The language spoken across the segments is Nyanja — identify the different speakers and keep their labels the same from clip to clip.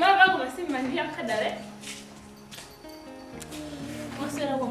Speaker 1: Baba kuma simmandia kadare. Wasera ko.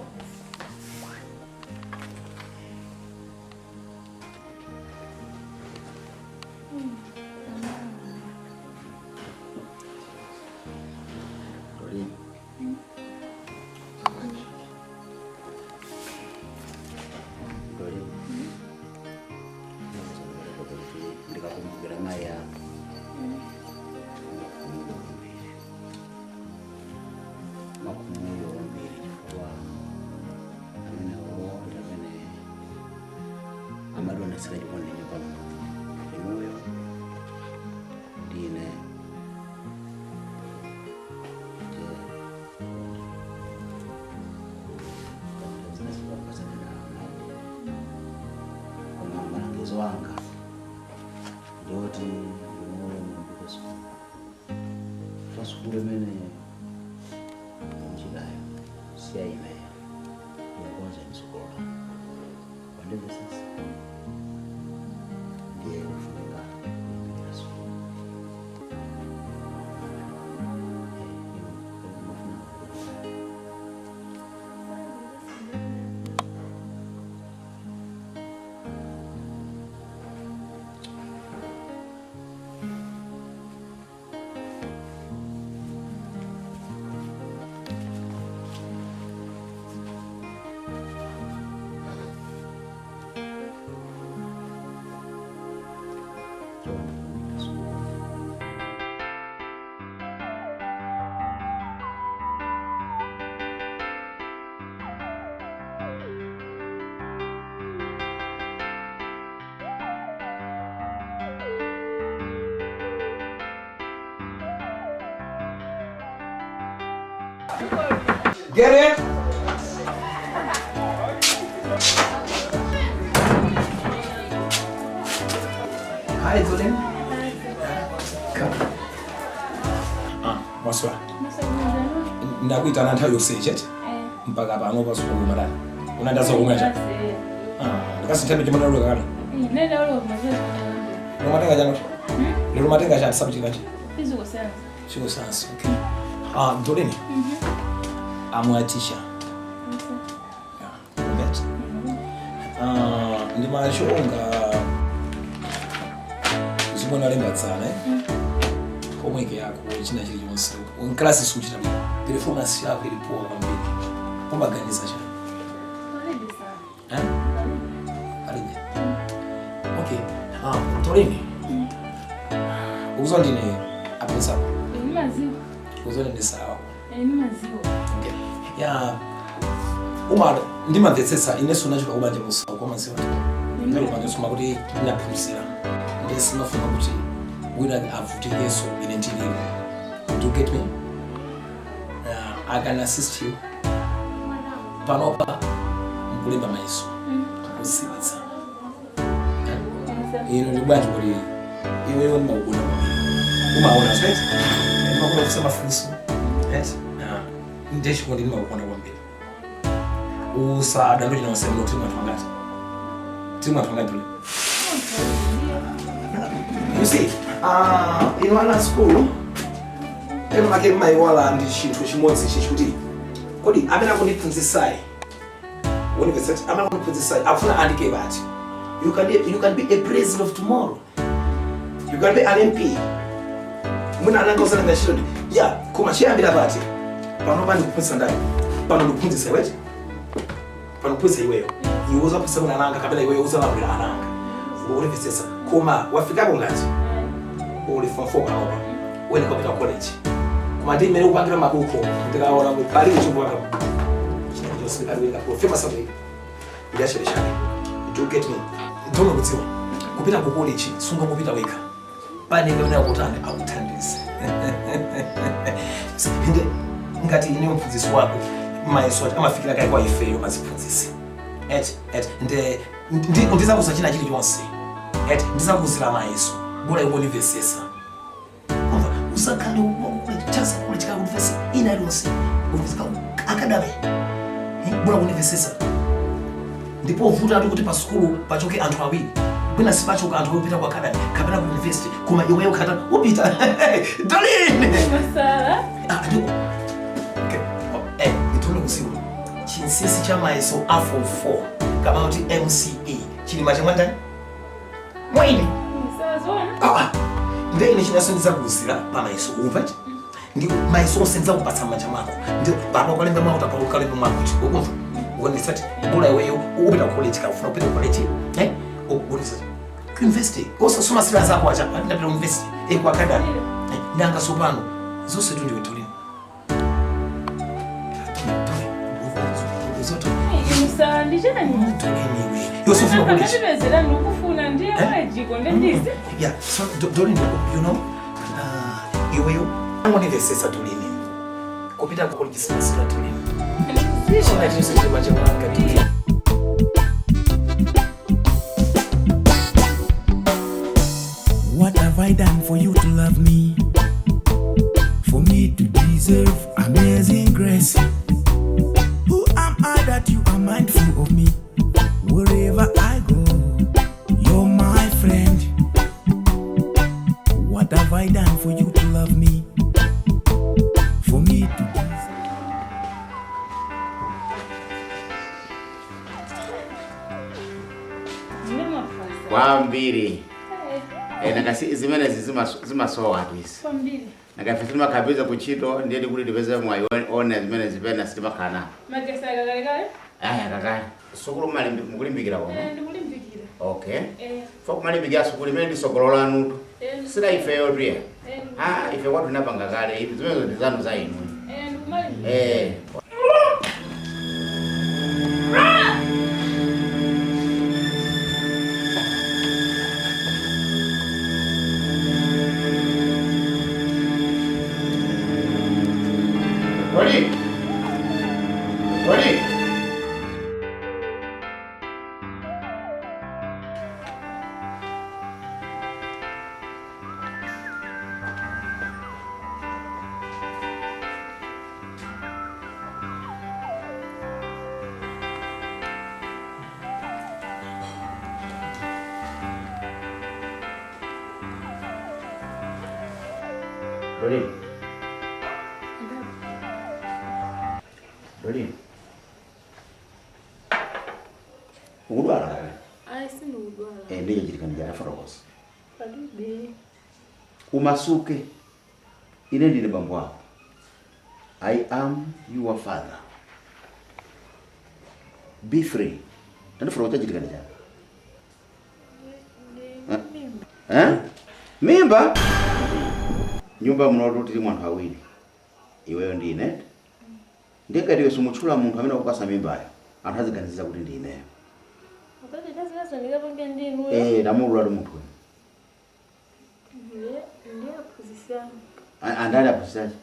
Speaker 2: Wanga ndoti unoona mbiko fasukule mene njilayo siyaime yakonza msukola wandeze sasa ndiye ufunga yesu
Speaker 3: Get it? Hi, Zulin. Come. Maswa. Ndakuita nantha yoseje mpaka pano pasukulu madani. Unandaza kumwecha. Ndikasithambe chimwana lolo kana.
Speaker 1: Nenda lolo mazezo.
Speaker 3: Umatenga jano. Lero matenga cha subject ngachi?
Speaker 1: Physical science.
Speaker 3: Physical science. Okay. Zulin. I'm a teacher. Ndimashonga zibona lembatsana homework yako china chili chonse in class suchita performance yako ilipoa kwambiri kumbaganiza cha alije okay Torini uzondine apesa
Speaker 1: Ni maziwa.
Speaker 3: uzondine sawa
Speaker 1: Ni maziwa.
Speaker 3: Okay ya uma ndimamvetsetsa ineso nacho kubanje musa kwa maziwa ndiro mangesoma kuti ndinaphunzira ndesinofuna kuti wina avute yeso ine ndilimo. Do you get me? I can assist you panopa mkulimba maiso kusibitsa ino ni bwanji kuti iwewe ndimakuona umaona right ndimakuona kusema funso yes ndechikondi ndimakuona kwambiri usada ndoti naosema kuti timwa twangati you see in one school emake maiwala ndi chinthu chimodzi chichikuti kodi amene akundipfunzisai university amene akundipfunzisai afuna andike bati you can be a president of tomorrow, you can be an MP muna ananga usana ngashiro ya koma chiyambira bati pano ndikuphunzisa ndani pano ndikuphunzisa weti pano kuphunzisa iweyo iwoza kuphunzisa kuna ananga kapena iweyo uzalabwira ananga ulivisesa koma wafikapo ngati uli form 4 panopa wene kapita college koma ndi mmene upangira mabuko ndikaona pali chimbo wako chino aliweka profema sabe ndiyashereshane. Do you get me? Ndoma kudziwa kupita ku college sunga kupita weka pane ngene akutande akuthandisa sipinde ngati ine mphunzisi wako maiso amafikira kai kwa ifeyo mazipfunzisi nde ndizakuza china chili chonse ndizakuzira maiso bora iwonivesesa kumva usakale chasa kule chika univesi ina ilonse univesika akadame bora univesesa ndipo vuta ndi kuti pa skulu pachoke anthu awiri Bwina sibacho kantu kupita kwa academy kapena ku university kuma iweyo kata upita Dolin
Speaker 1: Masala
Speaker 3: ndio okay itolo kusiwa chinsisi cha maiso afo 4 kama uti MCE chini machangwanda mwini
Speaker 1: Masala
Speaker 3: ndio inashinda kuzira pa maiso umvaje ndio maiso senza kupatsa manja mako ndio baba kwalemba mwa utaparuka kalemba mwa kuti ukumva uone sati bora iweyo upita college ka ufuna upita college uone sati university kosa soma sira zako acha ndapita university kwa academy ndanga sopano zose tu ndio tolini zote
Speaker 1: Masala ndijani
Speaker 3: tolini Yosefu college
Speaker 1: bezera nukufuna ndiye wajiko ndendise
Speaker 3: yeah so Dolin you know iweyo ngoni vesesa Dolin kupita kwa college sasa Dolin sina jinsi macho manga
Speaker 4: What have I done for you to love me? For me to deserve amazing grace? Who am I that you are mindful of me? Wherever I go, you're my friend. What have I done for you to love me? For me to deserve.
Speaker 2: Wambiri. Nakasi zimene zima so watu isi.
Speaker 1: Kwambiri.
Speaker 2: Nakafisima kabisa kuchito ndiye kuti ndipeze mwayione zimene zipena sitima kana.
Speaker 1: Magesa gagale.
Speaker 2: Kaka. Sukulu mukulimbikira kono.
Speaker 1: Ndikulimbikira.
Speaker 2: Okay. Foko malimbikira sukulu imene ndisogolola nutu. Sida ifeyo tuya. Ife watu napanga kale ife zimene ndizanu za inu.
Speaker 1: Ndikumalimbikira.
Speaker 2: Ready? Ready? Udwala kale.
Speaker 1: Sino udwala.
Speaker 2: Ndiye jirikani jana farokosa.
Speaker 1: Palibe.
Speaker 2: Umasuke. Ine ndine bambo wako. I am your father. Be free. Tani farokosa jirikani jana. Mimba? Nyumba mnoruti mwana wawili. Iweyo ndine. Ndeka ndiwe sumuchula muntu amene akupasa mimbayo. Anthu aziganiza kuti ndine.
Speaker 1: Ukati ndazikazo ndikapange ndinu.
Speaker 2: Namulula muntu.
Speaker 1: Ndiye aphunzisa.
Speaker 2: Andali aphunzisaje?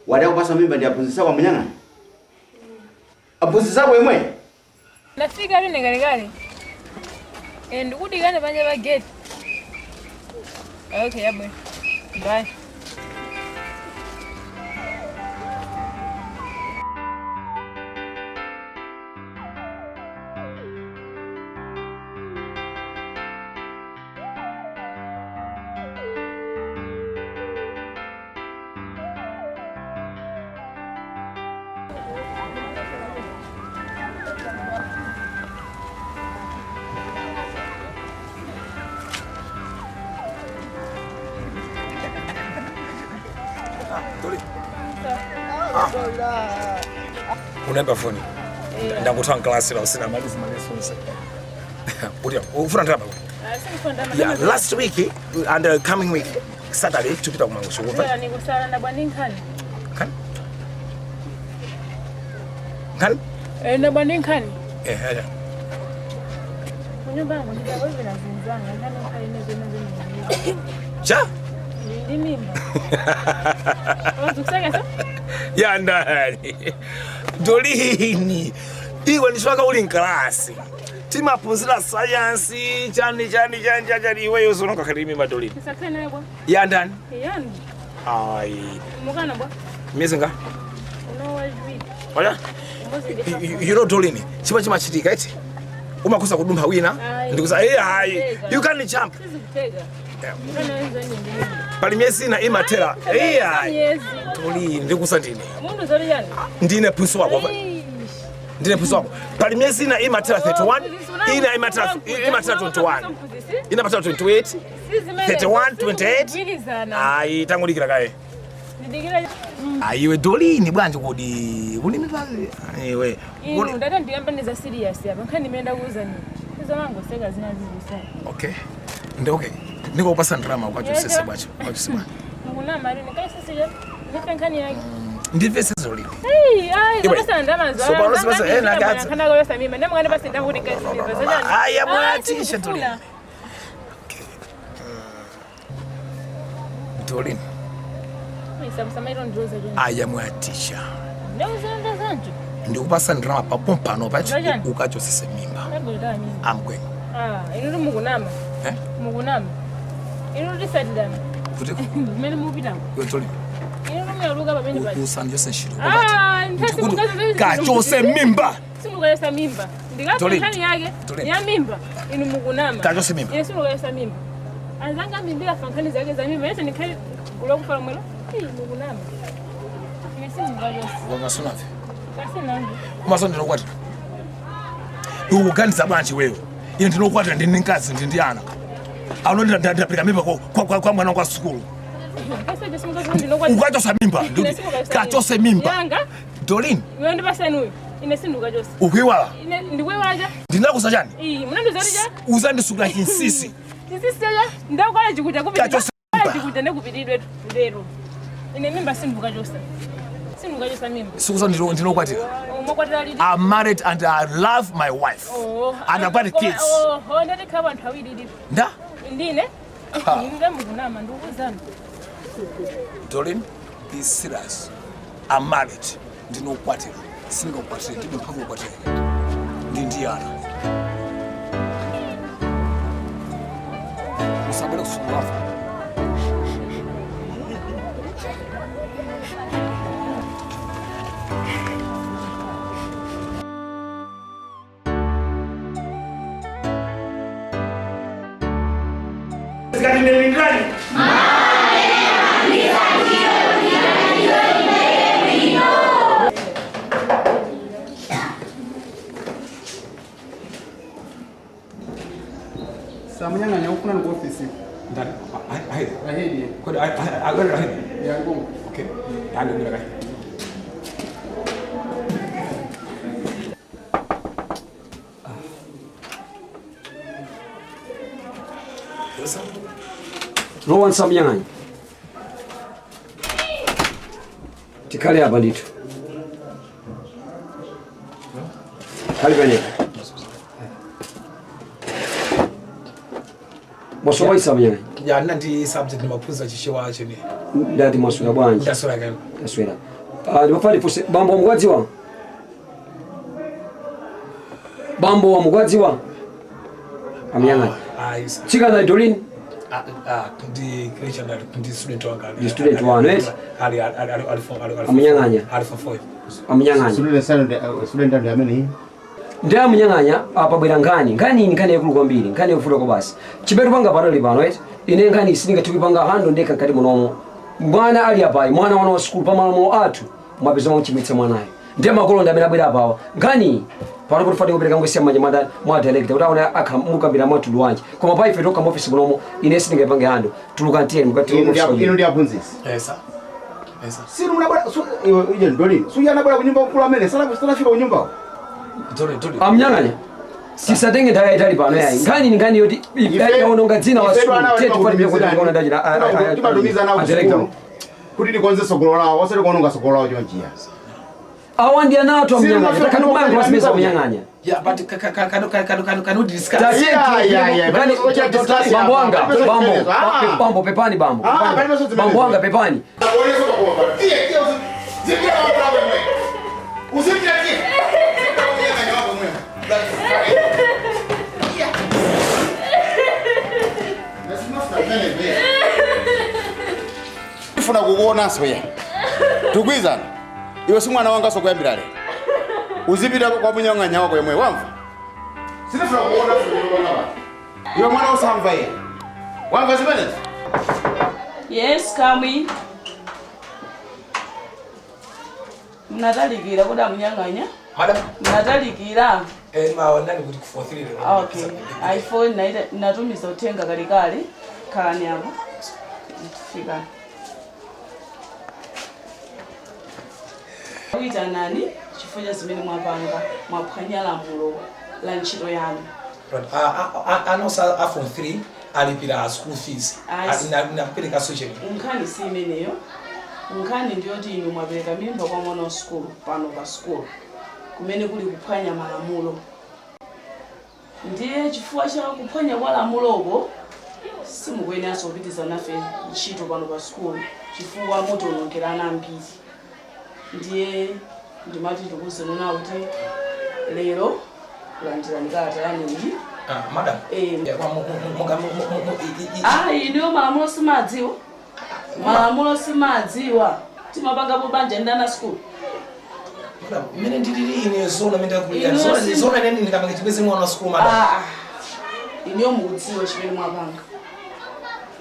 Speaker 2: Wada kupasa mimba ndi aphunzisa kwa munyang'ani? Aphunzisa kwa imwe?
Speaker 1: Nafika bine gale. Ndikudigane banye ba gate. Okay, yabwe. Bye.
Speaker 3: Unaimba phone. Ndakutwa class la usina malizi maneso. Udia, ufuna ndaba. Yeah, last week and coming week Saturday tupita kumangusho.
Speaker 1: Ngoba nikusala nabani nkhani.
Speaker 3: Kan?
Speaker 1: Nabani nkhani.
Speaker 3: Haya.
Speaker 1: Unyumba ngo ndabona zinzanga nkhani nkhani nezo.
Speaker 3: Cha?
Speaker 1: Ndi mimba. Wazukusaka sa?
Speaker 3: Ya ndani. Dolini. Iwe ndishwaka uli nklasi. Timaphunzira science chani iwe yozonoka kali mimba Dolini.
Speaker 1: Sakana yabwa.
Speaker 3: Ya ndani.
Speaker 1: Yani.
Speaker 3: Ai.
Speaker 1: Mukana bwa.
Speaker 3: Miezi nga?
Speaker 1: Unowajui.
Speaker 3: Oya. You know Dolini, chipa chimachitika eti. Umakosa kudumba wina, ndikuza hai. You can't jump. Pali miezi na imatera. Hai. Dolini, ndikuza ndine.
Speaker 1: Mundu zori yani.
Speaker 3: Ndine puso wako. Ndine puso wako. Pali miezi na imatera 31, ina imatera 21. Ina imatera 28. 31, 28. Ai, tangulikira kae. Aiwe Dolini bwanje kodi kulimi pale aiwe
Speaker 1: ndata ndiyambaniza serious hapa nkani nimeenda kuuza nini hizo mango sega zinazizisa
Speaker 3: okay ndio okay niko kupasa drama kwacho sisi bwacho kwacho sima
Speaker 1: nguna mali nikai sisi je nifenkani yake
Speaker 3: ndive sisi Dolini
Speaker 1: ai basa ndama za
Speaker 3: so basa na gaza
Speaker 1: kana gosa mimi ndama ngani basi ndavu nikai sisi basa
Speaker 3: aya mwatisha Dolini Dolini aya mwatisha ndio kupasa ndrama papompa no pacho ukacho sisi mimba amkwe
Speaker 1: inu mugunama mugunama inu disadidana
Speaker 3: kuti
Speaker 1: mene mupita
Speaker 3: kwetoli
Speaker 1: inu muyaluka pamene pati
Speaker 3: usanje senshiro
Speaker 1: kacho
Speaker 3: se mimba
Speaker 1: sinukaesa mimba ndikapani yake ya mimba inu mugunama
Speaker 3: kacho se mimba
Speaker 1: yesu nukaesa mimba anzanga mimbira fankani zake za mimba yesu nikai kulokufala mwelo mugunama
Speaker 3: wamasonavi maso ndinokwata uganisa bwanji wewe ine ndinokwata ndini nkazi ndi ana ano ndapika mimba kwa mwana kwa sukulu ukachose mimba kachose mimba Dolini
Speaker 1: wewe basenu ine sinduka jose
Speaker 3: ukwiwala
Speaker 1: ine ndikwewala
Speaker 3: ndinakusa chani
Speaker 1: munanduzarija
Speaker 3: uzandisuka chinsisi
Speaker 1: ya ndakwala chikuja kupita chikuja nekupitidwe lero ine mimba sinduka jose mimba
Speaker 3: sukuza ndinokwatira I'm married and I love my wife and I've got kids
Speaker 1: ndati kha vanthu awiri
Speaker 3: nda
Speaker 1: ndine mukunama ndikuzana
Speaker 3: Dolini be serious I'm married ndinokwatira singakwatira ndibe mpaka ukwatira ndindiyana usabela kusulafa
Speaker 5: Samanya nyakuna ngo office.
Speaker 3: Ndani.
Speaker 5: Ahidi.
Speaker 3: Kodi agora ahidi.
Speaker 5: Ya ngo.
Speaker 3: Okay. Yanga ngira kai. Yosa.
Speaker 6: Rowan Samanya. Tikali hapa ndito. Kali bene. Mwasowa Samanya.
Speaker 3: Kijana ndi subject mafunza chishewa chene.
Speaker 6: Ndati mwaswera bwanje.
Speaker 3: Ndaswera gani?
Speaker 6: Ndaswera. Ndimafali pose bambo mugwazi wa. Bambo wa mugwazi wa. Amyanga.
Speaker 3: Yes.
Speaker 6: Chika na Dolini.
Speaker 3: Ndi Christian ndi student wanga.
Speaker 6: Ndi student wanu eti?
Speaker 3: Ali
Speaker 6: Amnyanganya.
Speaker 3: Ali for 4.
Speaker 6: Amnyanganya.
Speaker 2: Student ndi amene
Speaker 6: Ndia mnyanganya apa bwera ngani yakulu kwambiri ngani yofuta ko basi chibetu panga parali pano eti ine ngani sininga tukipanga hando ndeka kati munomo mwana ali apai mwana wana wa school pamalomo athu mwapeza mwachimitsa mwanayo ndiye makolo ndamene abwera apawa ngani pano kuti fati kupereka ngwesi manja manda mwa director utaona akamukambira mwa tulu wanje koma pa ife toka mu office munomo ine sininga ipange hando tuluka ntiyeni mukati
Speaker 2: ino ndi aphunzitsi
Speaker 3: Yes sir.
Speaker 2: sinu munabwera ije Dolini suya anabwera kunyumba kukula amene sanafika kunyumba
Speaker 3: Dolini.
Speaker 6: Amnyanganya. Sisatenge ndaya itali pano yayi. Ngani yoti yaononga dzina wa school. Tete kwa ndiye kuti ngona ndajira.
Speaker 2: Timadumiza nawo
Speaker 6: director.
Speaker 2: Kuti tikonze sogolo lawo wasati kuononga sogolo lawo chonchiya.
Speaker 6: Awandi anato amnyanganya. Takanu bangu wasimeza amnyanganya.
Speaker 3: Yeah, but can discuss.
Speaker 6: Bambo pepani bambo. Bambo wanga pepani.
Speaker 2: Funa kukuona soya. Tukwizana. Iwe si mwana wanga sokuyambira le. Uzipita kwa munyang'anya wako yemwe wamva. Sinafuna kuona kuona. Iwe mwana usamva yeye. Wamva zibane?
Speaker 7: Yes, come. Mnatalikira kuda munyang'anya?
Speaker 3: Madam.
Speaker 7: Mnatalikira?
Speaker 3: Ndani kuti kufothirira.
Speaker 7: Okay. iPhone natumiza utenga kalikali kani hapo. Fika. Kuita nani? Chifunya zimene mwaphwanyala mulo la ntchito yanu.
Speaker 3: Anosa iPhone 3 alipira school fees. Napereka social.
Speaker 7: Nkhani si imeneyo. Nkhani ndiyoti inu mwapereka mimba kwa mwana wa school pano pa school. Kumene kuli kuphwanya malamulo. Ndiye chifukwa cha kuphwanya kwa lamuloko simukuyeneranso kupitiza nafe ntchito pano pa school chifukwa mutionongerana ambiri. Ndiye ndimati tikuzenuna kuti lero kulandirani kalata yanuyi.
Speaker 3: Madam.
Speaker 7: Iniyo malamulo simadziwa. Malamulo simadziwa. Timapangapo banja ndana school.
Speaker 3: Madam, mene ndiri ine zona menda kulia. Zona nene ndikapanga chipese mwana school madam.
Speaker 7: Iniyo mukudziwa chimene mwapanga.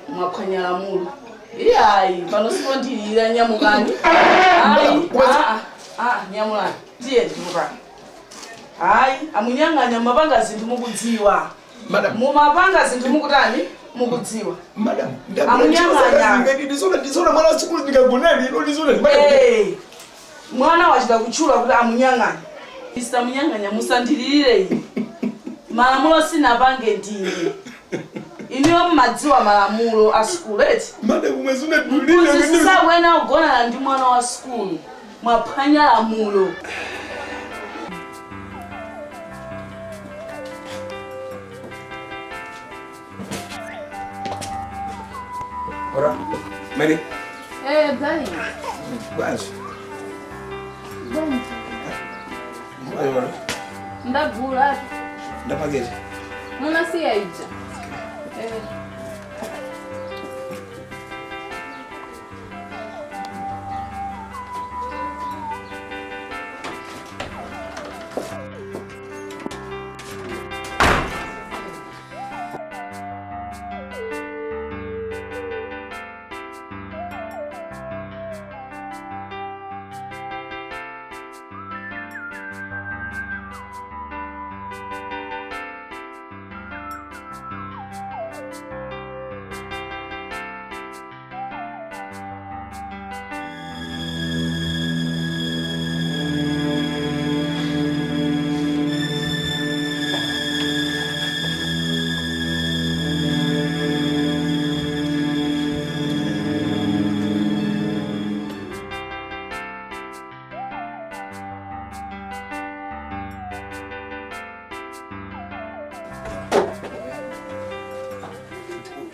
Speaker 7: Mwaphwanya lamulo. Iyayi, pano sipondilira nyamukani. Nyamulani. Ndiye ndikupa. Amunyang'anya mapanga zinthu mukudziwa.
Speaker 3: Madam.
Speaker 7: Mumapanga zinthu mukutani? Mukudziwa.
Speaker 3: Madam,
Speaker 7: amunyang'anya.
Speaker 3: Ndizona mwana school ndikagonani, ndizona.
Speaker 7: Mwana wachita kutchula kuti amunyang'anya. Mr. Munyang'anya musandilire ine. Malamulo sinapange ndine. Iniyo mmadziwa malamulo a school eti.
Speaker 3: Madam, umezuna tulile.
Speaker 7: Sisakwena kugonana ndi mwana wa school. Mwaphwanya lamulo.
Speaker 3: Ora, Mary.
Speaker 1: Dani.
Speaker 3: Bwanji.
Speaker 1: Dani.
Speaker 3: Ayora.
Speaker 1: Ndagula.
Speaker 3: Ndapageti.
Speaker 1: Muna siya ija.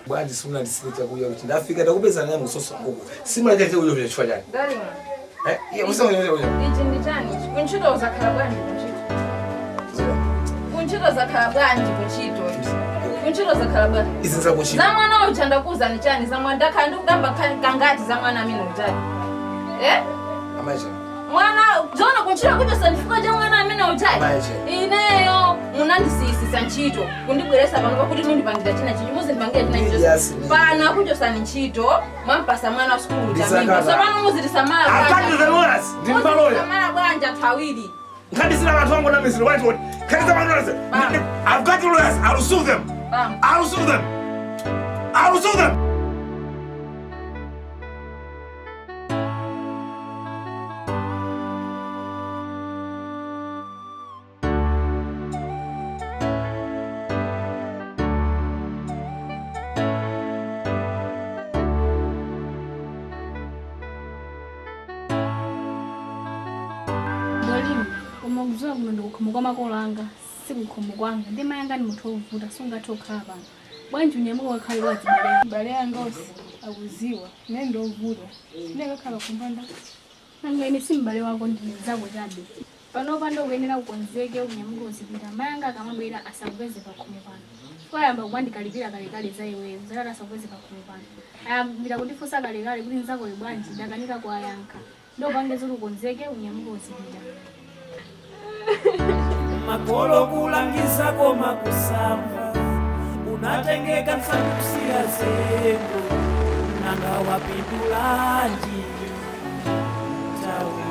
Speaker 3: Bwanji simuna ndisileta kuya kuti ndafika ndakupeza naye musoso nguko. Simuna ndete kuyo vile chwa jani.
Speaker 1: Dani.
Speaker 3: Usema nini kuyo?
Speaker 1: Ichi ndi chani? Kunchito za kalabwanji kunchito. Kunchito za kalabwanji kunchito. Kunchito za kalabwanji.
Speaker 3: Izi za kunchito.
Speaker 1: Za mwana uchanda kuza ni chani? Za mwana ndaka ndugamba kangati za mwana mino utani.
Speaker 3: Amaje.
Speaker 1: Mwana zona kunchito kuja sanifika ja mwana mino utani.
Speaker 3: Amaje.
Speaker 1: Ineyo munandisisi sanchito. Kundibweresa pano pakuti mundipangira china chinyi muzi ndipangira china chinyi.
Speaker 3: Yes.
Speaker 1: Pana kujo sanchito mwampasa mwana wa skulu jamii. Sabana muzi samara.
Speaker 3: Akati the lawyers. Ndimbaloya.
Speaker 1: Samara bwanja tawili.
Speaker 3: Nkandi sina watu wangu na Mr. Whitewood. Kani za lawyers. I've got lawyers. I will sue them. I will sue them. I will sue them.
Speaker 8: Mwalimu, umaguzwa kumendo kukhumuka makolanga, sikukhumukanga. Ndi mayanga ni muthu ovuta, sungatokhala pano. Bwanji unyamuka wakhali wazi bale yanga osi akuziwa, ine ndovuta. Ndekakhala kumpanda. Nanga ine simbale wako ndizako chabe. Panopa ndokuyenera kukonzeke unyamuka uzipita. Mayanga akamabwera asagweze pakhomo pano. Kwayamba kubandikalipira kalekale za iweyo, zalala asagweze pakhomo pano. Ayambira kundifunsa kalekale kuti nzako bwanji ndakanika kwa yanka. Ndo pange zulu konzeke unyamuka uzipita.
Speaker 4: makolo kulangiza koma kusamba unatengeka msandukusia zengo nanga wapindulanji tawi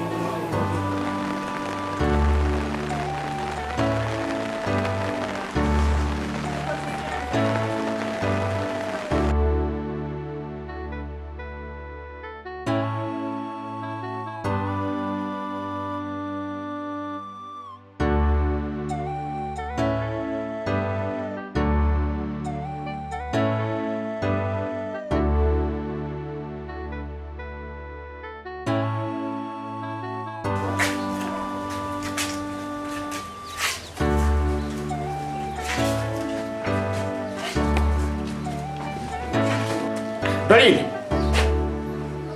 Speaker 2: Dalili.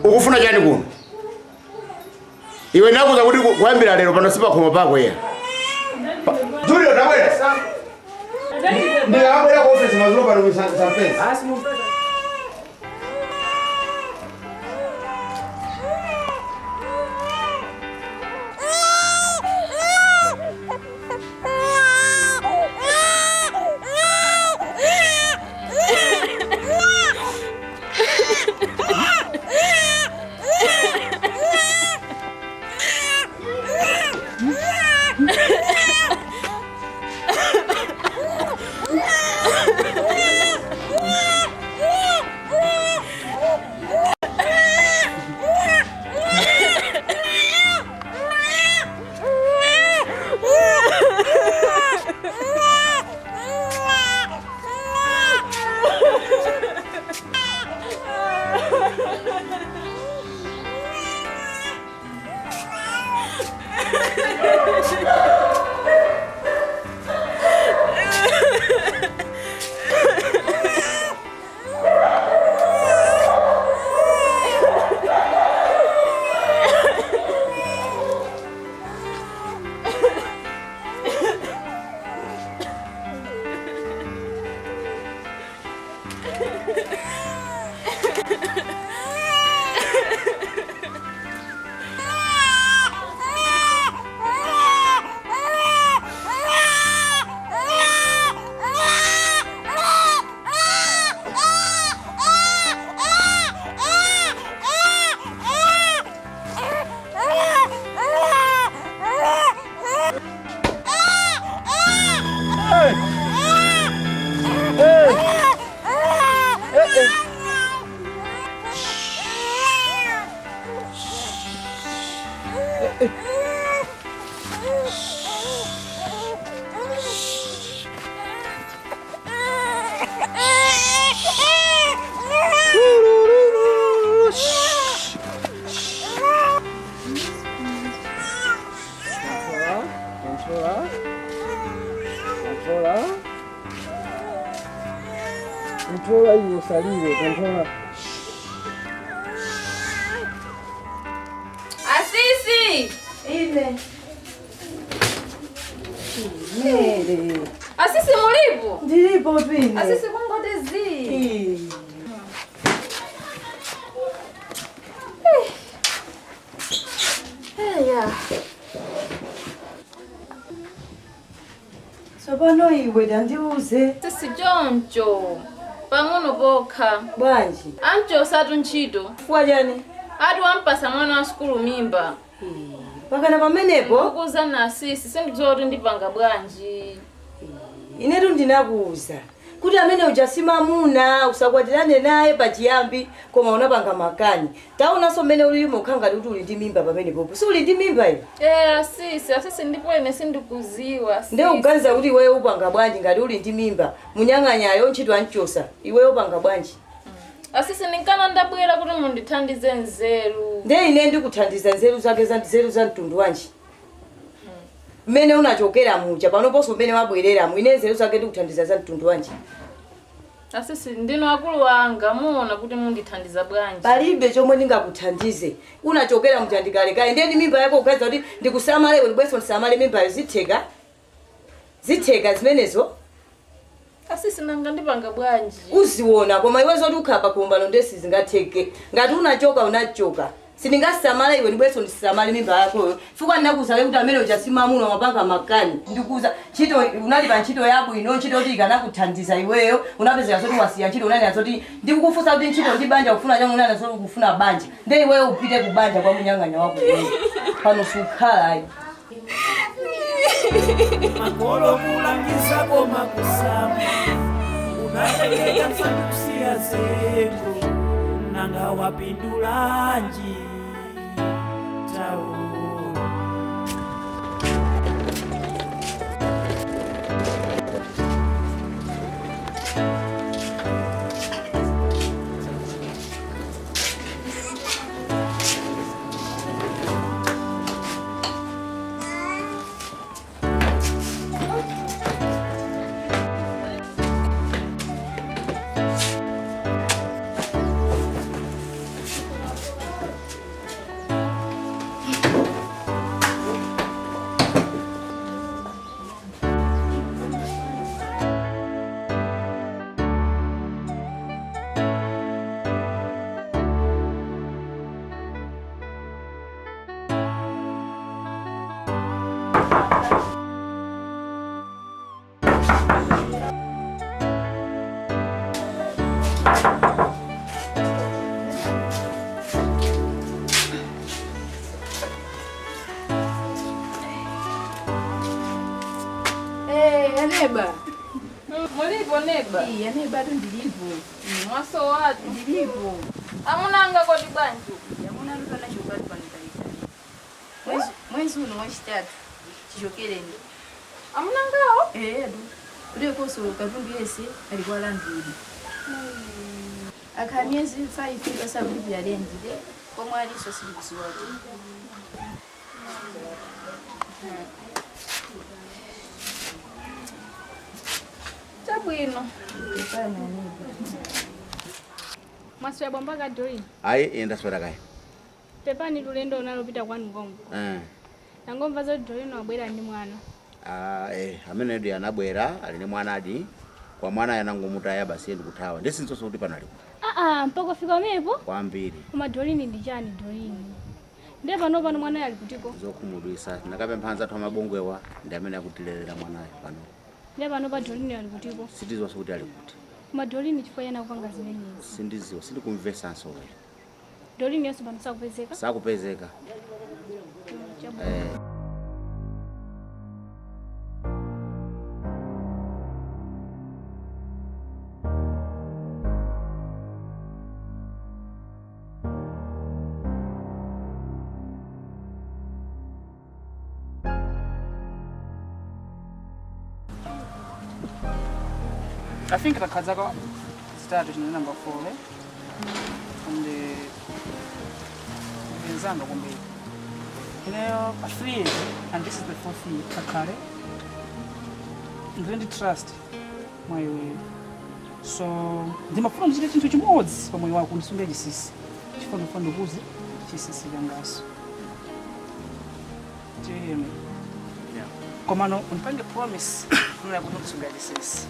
Speaker 2: Ukufuna jani kuno? Iwe nakuza kuti kuambira lero pano sipa khoma pako yera. Julio tabwera. Ndiye abwera ku office mazulo pano mu Sanfence.
Speaker 6: Controla hiyo salire, controla.
Speaker 1: Asisi!
Speaker 9: Ile.
Speaker 1: Asisi mulipo?
Speaker 9: Ndilipo pini.
Speaker 1: Asisi kungotezi.
Speaker 9: Eya. Sobano iwe ndandiuze.
Speaker 1: Sisi Jonjo. Pang'ono bokha.
Speaker 9: Bwanji.
Speaker 1: Ancho satu ntchito.
Speaker 9: Fua jani?
Speaker 1: Ati wampasa mwana wa sukulu mimba.
Speaker 9: Pakana pamenepo?
Speaker 1: Kukuza na Asisi, sindidziwa kuti ndipanga bwanji.
Speaker 9: Inetu ndinakuuza. Kuti amene ujasima muna usakwatirane naye pachiyambi koma unapanga makani. Taonanso mmene ulimo ukhanga kuti uli ndi mimba pamenepo. Si uli ndi mimba iyo?
Speaker 1: Asisi ndipo ine sindikuziwa.
Speaker 9: Nde uganiza kuti iweyo upanga bwanji ngati uli ndi mimba. Munyang'anyayo ntchito anchosa. Iweyo upanga bwanji.
Speaker 1: Asisi ninkana ndabwera kuti mundithandize nzeru.
Speaker 9: Nde ine ndikuthandiza nzeru zake za nzeru za mtundu wanji. Mmene unachokera mucha panoponso mmene wabwerera mu ine nzeru zake ndikuthandiza za mtundu wanji.
Speaker 1: Asisi ndino akulu wanga muona kuti mundithandiza bwanji.
Speaker 9: Palibe chomwe ndingakuthandize. Unachokera mchandikalekaye ndeni mimba yako ukaza kuti ndikusamale bwebweso ndisamale mimba zitheka. Zitheka zimenezo.
Speaker 1: Asisi nanga ndipanga bwanji.
Speaker 9: Uziona koma iwe zoti ukhapa kumbalo ndesi zingatheke. Ngati unachoka unachoka. Sindingasamala iwe ndibweso ndisamala mimba yako. Fuka ndinakuza kuti amene uchasima muno mapanga makani. Ndikuza chito unali pa ntchito yako ino ntchito kuti kana kuthandiza iweyo. Unapezeka zoti wasiya ntchito unani azoti ndikukufusa kuti ntchito ndi banja kufuna changu unani azoti kufuna banja. Nde iweyo upite ku banja kwa munyang'anya wako wewe. Pano sukhala ayi.
Speaker 4: Makolo kulangiza koma kusama unatekeka msandukusia zeko nanga wapindulanji tao.
Speaker 1: Neba. Mulipo neba?
Speaker 10: Iya neba ndo ndilipo.
Speaker 1: Mwaso watu
Speaker 10: Ndilipo.
Speaker 1: amunanga kodi bantu.
Speaker 10: Yamuna ndo na chokali panitalita. Mwezi uno mwachitatu. Chichokeleni.
Speaker 1: Amunangao?
Speaker 10: Ndo. Ule koso kavundu yese alikuwa landlord. Aka miezi 5 basa bulipi ya rendile. Kwa mwali so silikusiwatu.
Speaker 1: Chabwino.
Speaker 10: Pana neba.
Speaker 8: Maso ya bwambaka Doreen.
Speaker 2: Ayi enda swera kai.
Speaker 8: Pepani tulendo unalopita kwanu Ngongo. Nangomva zoti Doreen wabwera ndi mwana.
Speaker 2: Amene ndi anabwera ali ni mwana adi. Kwa mwana yanangomutaya basi ndikuthawa. Ndisinso kuti panalipo.
Speaker 8: Mpaka fika mepo?
Speaker 2: Kwambiri.
Speaker 8: Koma Doreen ndi chani Doreen? Ndiye pano mwana ali kutiko.
Speaker 2: Zokumudwisa. Nakapemphanza twa mabongwewa ndi amene akutilelera mwanayo pano.
Speaker 8: Ndiye pano pa Doreen ali kutiko.
Speaker 2: Sitizwa kuti ali kuti.
Speaker 8: Koma Doreen chifukwa yana kupanga zimenezi.
Speaker 2: Sindiziwa sindikumvesa nsowe.
Speaker 8: Doreen yesu pano sakupezeka?
Speaker 2: Sakupezeka.
Speaker 5: I think the Kazako started in number 4, eh? And the Zanga will be. You know, a 3 years, and this is the 4th year, Kakare. And then the trust my way. So, the Mafron is getting to mods from my work on Sundays. She found the woozy, she says, young us. Do you hear me? Yeah. Come on, on promise, I'm not going to Sundays.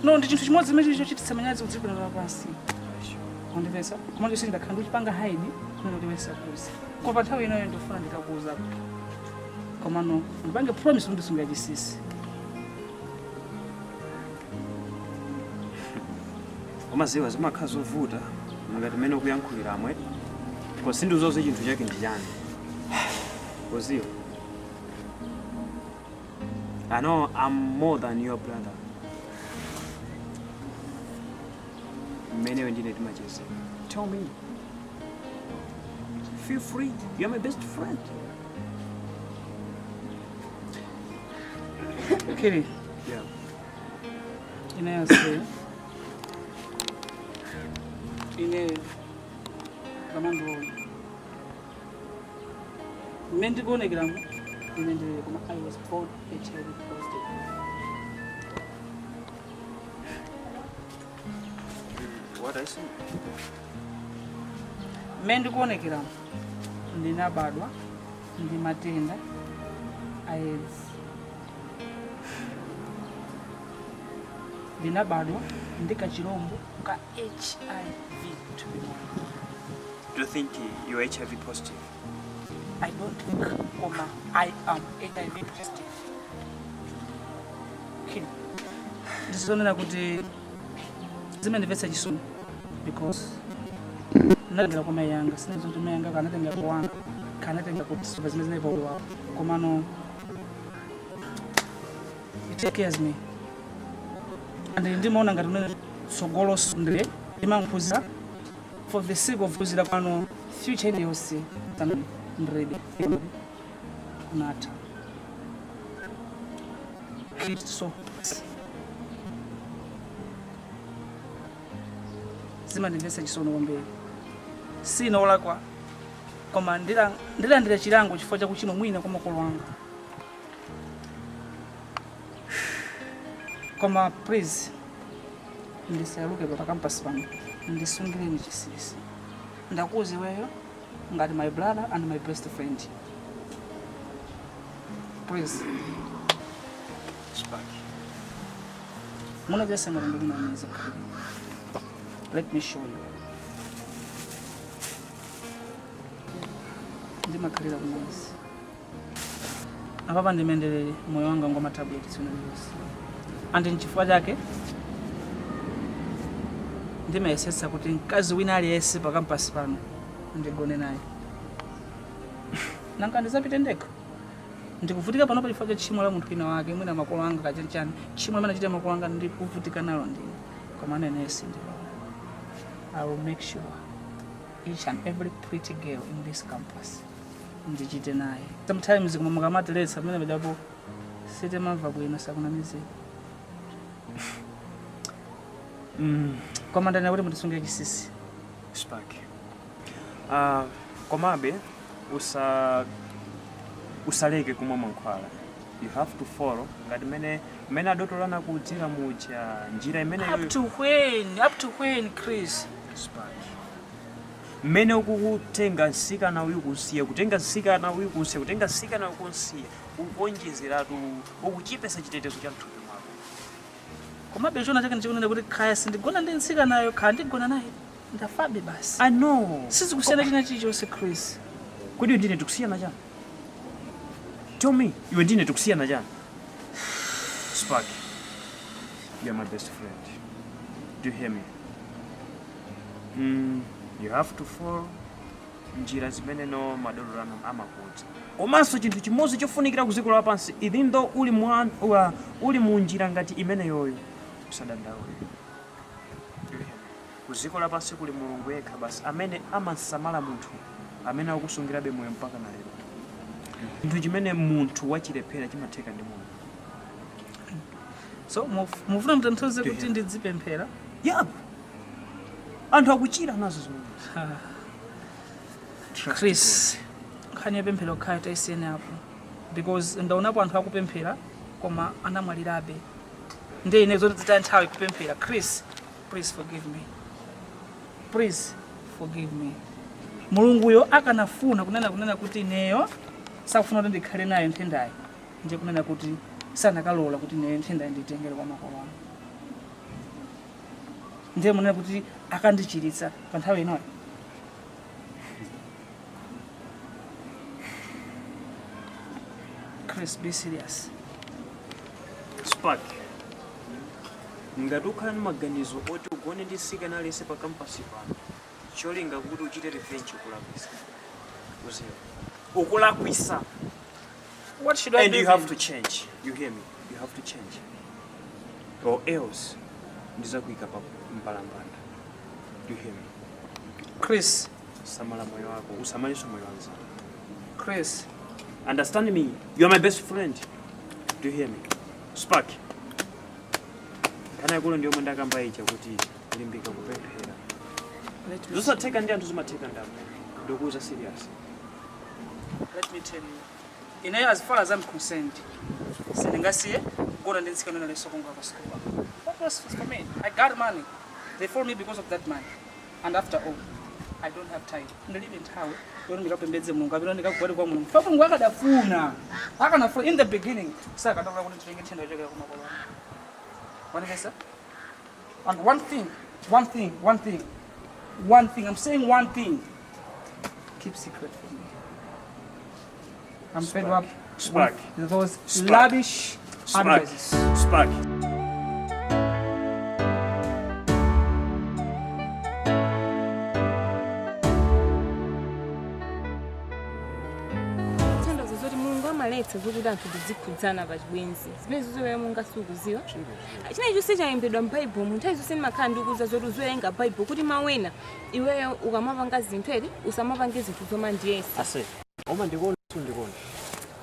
Speaker 5: No, ndi chinthu chimodzi chimene chochititsa manyazi udziko la pansi. Ndivesa. Koma ndisi ndakhala uchipanga haidi kuno ndivesa kuzi. Kwa nthawi ino ndofuna ndikakuza. Koma no, ndipange promise kuti sungajisisi.
Speaker 6: Umaziwa zimakhala zovuta ngati mene ukuyankhulira amwe. Ko sindiuzoze chinthu chake ndi chani. Koziwa. I know I'm more than your brother. Many of you need my Jesus. Tell me. Feel free. You're my best friend.
Speaker 5: Kiri.
Speaker 6: Yeah.
Speaker 5: Inayase. Kamando. Mendigone gramu. I was born HIV positive.
Speaker 6: What I see?
Speaker 5: Mendigone ndinabadwa ndi matenda AIDS. ndinabadwa ndika chirombo ka HIV to be more.
Speaker 11: Do you think you're HIV positive?
Speaker 5: I don't think, I am HIV positive. Kini. Ndizonena kuti zimandimvetsa chisoni because ndagera kwa mai yanga sinazo kuti mai yanga kanatenga kuwanga kanatenga kuti siva zimene zinaivaulwa komano it take cares me and ndimaona ngati mene tsogolo ndile ndimankhuza for the sake of kuzira pano future yonse ndrede kunata so zimandimvetsa chisoni kwambiri sina olakwa koma ndilandira chilango chifukwa cha kuchimwa mwina kwa makolo anga koma please ndisayaluke pa campus pano ndisungireni chisisi ndakuuza iweyo ngati my brother and my best friend please muna jasa ngati ndikunamiza let me show you ndimakhalira kumwezi apapa ndimendelere moyo wanga ngoma tablet tsunamizi andi nchifukwa chake ndimayesetsa kuti mkazi wina aliyense pa campus pano ndigone naye nanga ndizapite ndekha ndikuvutika pano palifa cha tchimo la munthu wina wake mwina makolo anga kachanichani tchimo limene achita makolo anga ndikuvutika nalo ndine koma nenesi ndi I will make sure each and every pretty girl in this campus ndichite naye sometimes koma mukamatiletsa pamene pajapo sitimamva bwino sakunamizira koma ndana kuti mutisungire chisisi
Speaker 11: Spark. Komabe usaleke kumwa mankhwala. You have to follow ngati mene adotolana kudzira muja njira imene
Speaker 5: up to when Chris
Speaker 11: Spark. Mene ukutenga nsikana uyu kunsiya kutenga nsikana uyu kunsiya kutenga nsikana uyu kunsiya ukonjezeratu ukuchipesa chitetezo cha mthupi mwako.
Speaker 5: Koma bejona chake ndichikunena kuti khaya sindigona ndi nsikanayo khaya ndigona naye ndafabe basi.
Speaker 11: I know.
Speaker 5: Sizikusiyana china chilichonse Chris.
Speaker 11: Kodi ndine tikusiyana chani? Tell me, you ndine tikusiyana chani? Spark, you are my best friend. Do you hear me? You have to follow njira zimene no madolorano amakuti. Komanso chinthu chimodzi chofunikira kuziko lapansi even though uli mu njira ngati imene yoyo usadandaule. Kuziko lapansi kuli Mulungu yekha basi amene amasamala munthu amene akusungirabe moyo mpaka na lero. Chinthu chimene munthu wachilephera chimatheka ndi Mulungu.
Speaker 5: So mufuna mtanthauze kuti ndidzipemphera?
Speaker 11: Yeah. Anthu akuchira nazo zimene.
Speaker 5: Chris, khani pemphera okhaya taisiyene apo because ndaonapo anthu akupemphera koma anamwalirabe. Ndiye ine zoti zita nthawi kupemphera. Chris, please forgive me. Please forgive me. Mulunguyo akanafuna kunena kuti ineyo sakufuna kuti ndikhale nayo nthendayo. Ndiye kunena kuti sanakalola kuti ineyo nthendayo nditengere kwa makolo anga. Ndiye munena kuti akandichiritsa pa nthawi inoyo. Chris, be serious.
Speaker 11: Spark. Ngati ukhala ndi maganizo oti ugone ndi nsikana aliyense pa campus pano. Cholinga kuti uchite revenge kulakwisa. Uziyo. Ukulakwisa.
Speaker 5: What should I do?
Speaker 11: And you have to change. You hear me? You have to change. Or else ndizakuika pa mpalambanda. You hear me?
Speaker 5: Chris.
Speaker 11: Samala moyo wako, usamaliso moyo wanza.
Speaker 5: Chris.
Speaker 11: Understand me? You are my best friend. Do you hear me? Spark. Kana kulo ndio mwenda kamba icha kuti limbika kupemphera. Zosa take ndi anthu zimatheka ndapo. Ndokuza serious.
Speaker 5: Let me tell you. In as far as I'm concerned, sindingasiye gona ndinsikana na leso konga pasikoba. What was for me? I got money. They follow me because of that money. And after all, I don't have time. Ndilibe nthawi. Yoni ndikapembedze Mulungu abiro ndikagwadi kwa Mulungu. Papa Mulungu akadafuna. Akanafuna in the beginning. Saka ndakula kuti nditenge thenda chake kwa makolo. Wanipesa? And one thing. I'm saying one thing. Keep secret from me. I'm fed up with those lavish advices.
Speaker 11: Spark.
Speaker 1: Tandazo zoti Mulungu amaleta zokuti anthu tizikhudzana pa chibwenzi. Zimene zozoera Mulungu asikuziwa. China icho sichayembedwa m'Baibulo. Munthawi zonse ndimakhala ndikuwuza zoti uziwerenga Baibulo kuti mawena iweyo ukamapanga zinthu eti usamapange zinthu zoma ndiyesa.
Speaker 11: Ase. Oma ndikuona sundikuona.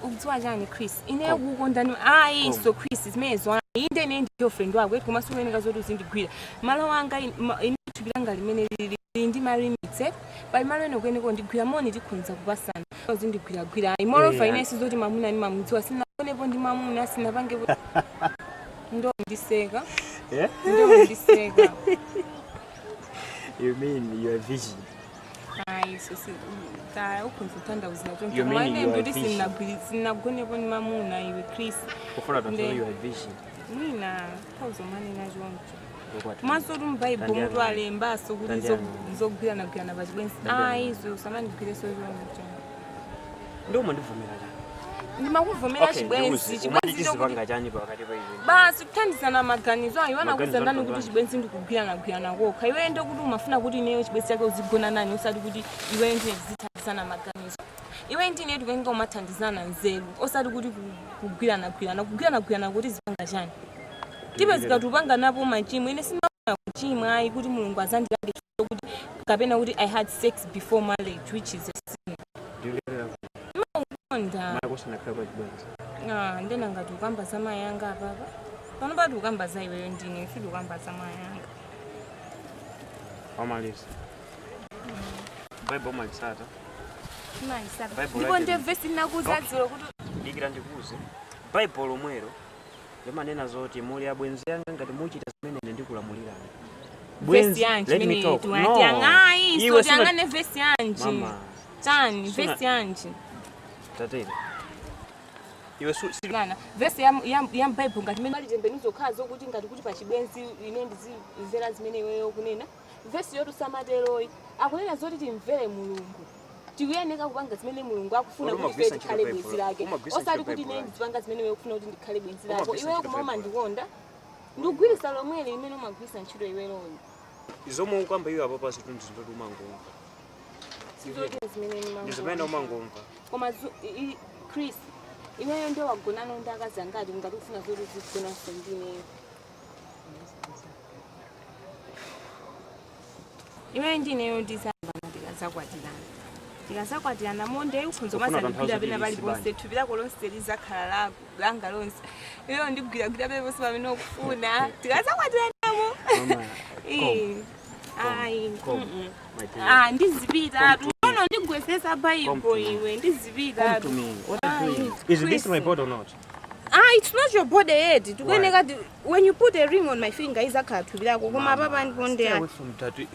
Speaker 1: Ukudziwa chani Chris? Ine ukukondani so Chris zimezo inde ne ndiyo friend wako eti koma suweneka zoti uzindigwira. Malo wanga ine tupilanga limene lili ndi ma limits pali malo ene kuyeneko ndigwira moni tikhonza kupasana. Uzindigwira imoro finance zoti mamuna ni mamudziwa sinaonepo ndi mamuna sinapange ndo ndiseka.
Speaker 11: Yeah?
Speaker 1: Ndo ndiseka.
Speaker 11: You mean your vision?
Speaker 1: So ta ukhonza uthandauza nacho.
Speaker 11: You mean you are vision?
Speaker 1: Sinagonepo ni mamuna iwe Chris.
Speaker 11: Kufuna tanto you are vision.
Speaker 1: Mina kauzomani nacho nto. Masoti m'Baibulo mutu alemba so kuti zogwirana pa chibwenzi. Izo samandigwire so izo.
Speaker 11: Ndo mandivumira chani.
Speaker 1: Ndimakuvumira chibwenzi
Speaker 11: chipanga chani pakati pa izo.
Speaker 1: Basi kuthandizana maganizo ayo anakuza ndani kuti chibwenzi ndikugwirana kokha. Iwe ndo kuti umafuna kuti ineyo chibwenzi chake uzigona nani usati kuti iwe ndine zithandizana maganizo. Iwe ndine tukenga umathandizana nzeru osati kuti kugwirana kuti zipanga chani. Tibe zikatupanga napo machimo ine sinaona kuchimwa ayi kuti Mulungu azandilande kuti kapena kuti I had sex before marriage which is a sin. Nda. Ndena ngati ukamba za mai yanga apapa. Pano pati ukamba za iweyo ndine fidi ukamba za mai yanga.
Speaker 11: Amalisa. Bible malisata.
Speaker 1: Maisata. Ndipo nde verse nakuzadziro kuti
Speaker 11: ndikira ndikuze. Bible omwero lemanena zoti muli abwenzi yanga ngati muchita zimene ndikulamulirani.
Speaker 1: Verse yanji mene tuwatiyangai so tiangane verse yanji.
Speaker 11: Mama.
Speaker 1: Tani verse yanji.
Speaker 11: Tatele. Iwe
Speaker 1: silana verse ya Bible ngati mene malitembenuzo khazo kuti ngati kuti pa chibwenzi ine ndizimvera zimene iweyo kunena. Verse yotu samateroyi akunena zoti timvere Mulungu. Tiuyeneka kupanga zimene Mulungu akufuna kuti ife tikhale bwenzi lake. Osati kuti ine ndizipanga zimene iwe ukufuna kuti ndikhale bwenzi lako. Iweyo kumama ndikonda. Ndikugwirisa lomwele imene umagwirisa ntchito iweroyi.
Speaker 11: Izomo kwamba iwe apo pasi tundu zindotu mangomva. Ndizimene umangomva.
Speaker 1: Koma Chris, iweyo ndio wagonana ndakaza ngati ngati ufuna zoti zigona sendine. Iweyo ndineyo ndisamba ndikazakwatirana. Ndikazakwatirana monde ukhonzo masandikira bena bali bonse tubira kolonse lizakhala langa lonse. Iweyo ndigwira pele bonse bamene okufuna. Ndikazakwatirana mo. Ndizipita. No, ndigwesesa Bible iwe. Ndizipita.
Speaker 11: Is this my body or not?
Speaker 1: It's not your body yet. When you put a ring on my finger, is a cut to be like, Mama, Papa, and one day.
Speaker 11: Away from tattoo.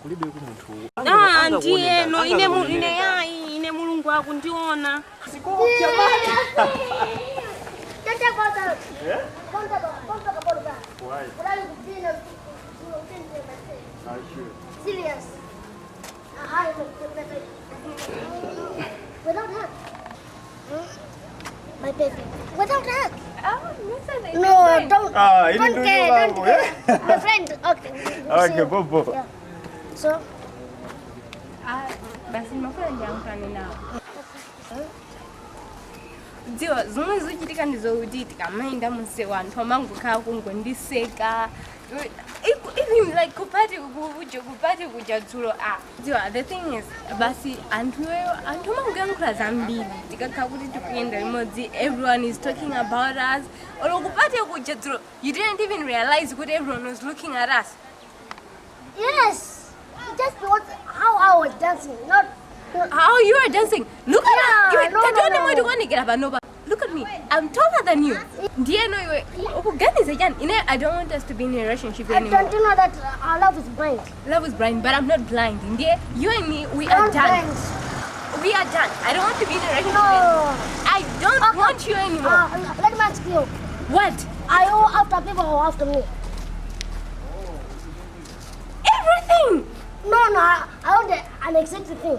Speaker 11: Kulibe kumuntu.
Speaker 1: Ndiye no ine Mulungu akundiona.
Speaker 11: Why?
Speaker 12: Serious. Without hug. My baby. Without hug. No, don't. Don't care. My friend. Okay.
Speaker 11: Okay, Bobo.
Speaker 12: Yeah. So.
Speaker 1: Basi mafanya yankani nao. Ndiyo, zomwe zochitika ndizochitika maenda munse wanthu amangokaa kungondiseka. Even like kupati kuja dzulo the thing is basi anthu mangoyankhula zambiri tikakhala kuti tikuyenda limodzi everyone is talking about us or kupati kuja dzulo you didn't even realize kuti everyone was looking at us.
Speaker 12: Yes, just because how I was dancing, not
Speaker 1: how you are dancing. Look at you. Look at me. I'm taller than you. I don't want us to be in a relationship anymore.
Speaker 12: Don't you know that our love is blind?
Speaker 1: Love is blind, but I'm not blind. You and me, we are done. We are done. I don't want to be in a relationship anymore. I don't want you anymore.
Speaker 12: Let me ask you.
Speaker 1: What?
Speaker 12: Are you after people or after me?
Speaker 1: Everything.
Speaker 12: No, I want an exact thing.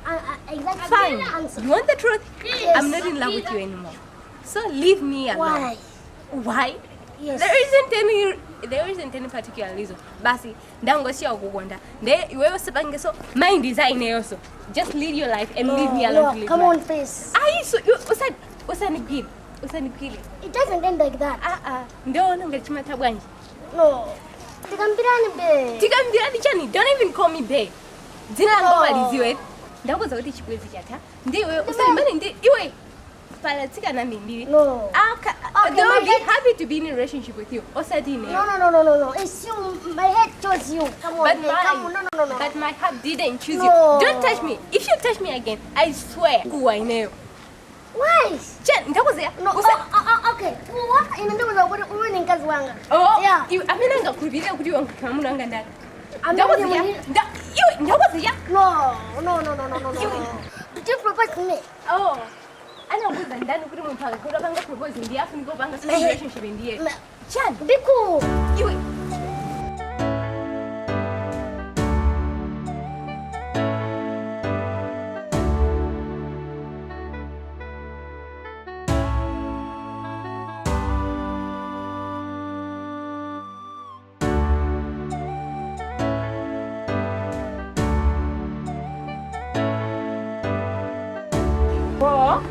Speaker 12: An exact
Speaker 1: Fine.
Speaker 12: answer.
Speaker 1: You want the truth?
Speaker 12: Yes.
Speaker 1: I'm not in love with you anymore. So leave me alone.
Speaker 12: Why?
Speaker 1: Why?
Speaker 12: Yes.
Speaker 1: There isn't any particular reason. Basi, ndangoshiya ukukonda. Iwewe usipange so my design also. Just live your life and leave me alone to live.
Speaker 12: Come
Speaker 1: mine.
Speaker 12: on, please.
Speaker 1: So you usanipili.
Speaker 12: It doesn't end like that.
Speaker 1: Ndio ngachimata bwanji.
Speaker 12: No. Tikambirani be.
Speaker 1: Tikambirani chani. Don't even call me bae. Dzina langu maliziwe. Ndakuza kuti chibwezi chata. Ndiwe usanimane iwe. Palatika na mimi.
Speaker 12: No.
Speaker 1: They will be happy to be in a relationship with you. Osadine.
Speaker 12: No. It's you. My head chose you. Come on, come on. No.
Speaker 1: But my heart didn't choose
Speaker 12: No.
Speaker 1: you. Don't touch me. If you touch me again, I swear. Who I know.
Speaker 12: Why?
Speaker 1: Chen, ndakuza.
Speaker 12: No. Okay. What? Inanduza wewe ni kazi wangu.
Speaker 1: Oh.
Speaker 12: Yeah.
Speaker 1: Amina ngakuribira kuti wangu kama munhu anga ndani.
Speaker 12: Ndakuza. No. Did you propose to me?
Speaker 1: Oh. Anakuza ndani kuti munthu akakura panga propose ndiye afunika kupanga relationship ndiye. Chan,
Speaker 12: be cool.
Speaker 1: Iwe.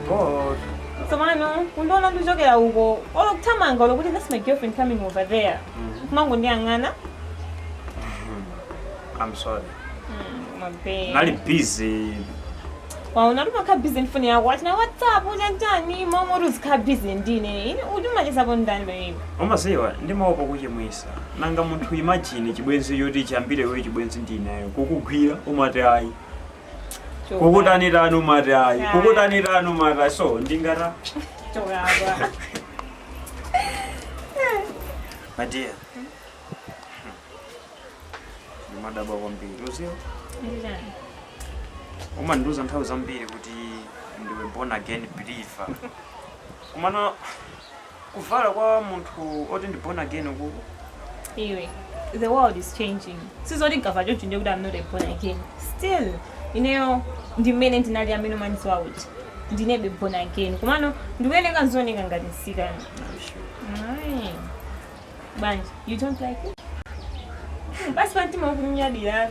Speaker 11: God.
Speaker 1: So mano, undona ndujogera uko. Olokuthamanga lokuthi that's my girlfriend coming over there. Mango ndiyangana.
Speaker 11: I'm sorry.
Speaker 1: Mabe.
Speaker 11: Nali busy.
Speaker 1: Waona luma busy ndifuni yako wathi na WhatsApp unjani mama uzikha busy ndine. Uduma chesabo ndani baby.
Speaker 11: Umaziwa ndimaopa kuchimwisa. Nanga munthu imagine chibwenzi yoti chambire we chibwenzi ndinayo. Kukugwira umati ayi. Kukutanirano marai. Kukutanirano marai. So ndingara.
Speaker 1: Chogaba.
Speaker 11: My dear. Madaba kwambiri. Uziyo?
Speaker 1: Ndijani.
Speaker 11: Uma nduza nthawi zambiri kuti ndiwe born again believer. Kumana kuvala kwa munthu oti ndi born again uku.
Speaker 1: Anyway, the world is changing. Sizoti ngava chocho nje kuti I'm not a born again. Still, ndimene ndinali amene manziwa kuti ndinebe born again. Kumano ndikuyeneka nzoneka ngati nsikana. Banje, you don't like it? Basi pantima ukunyadira.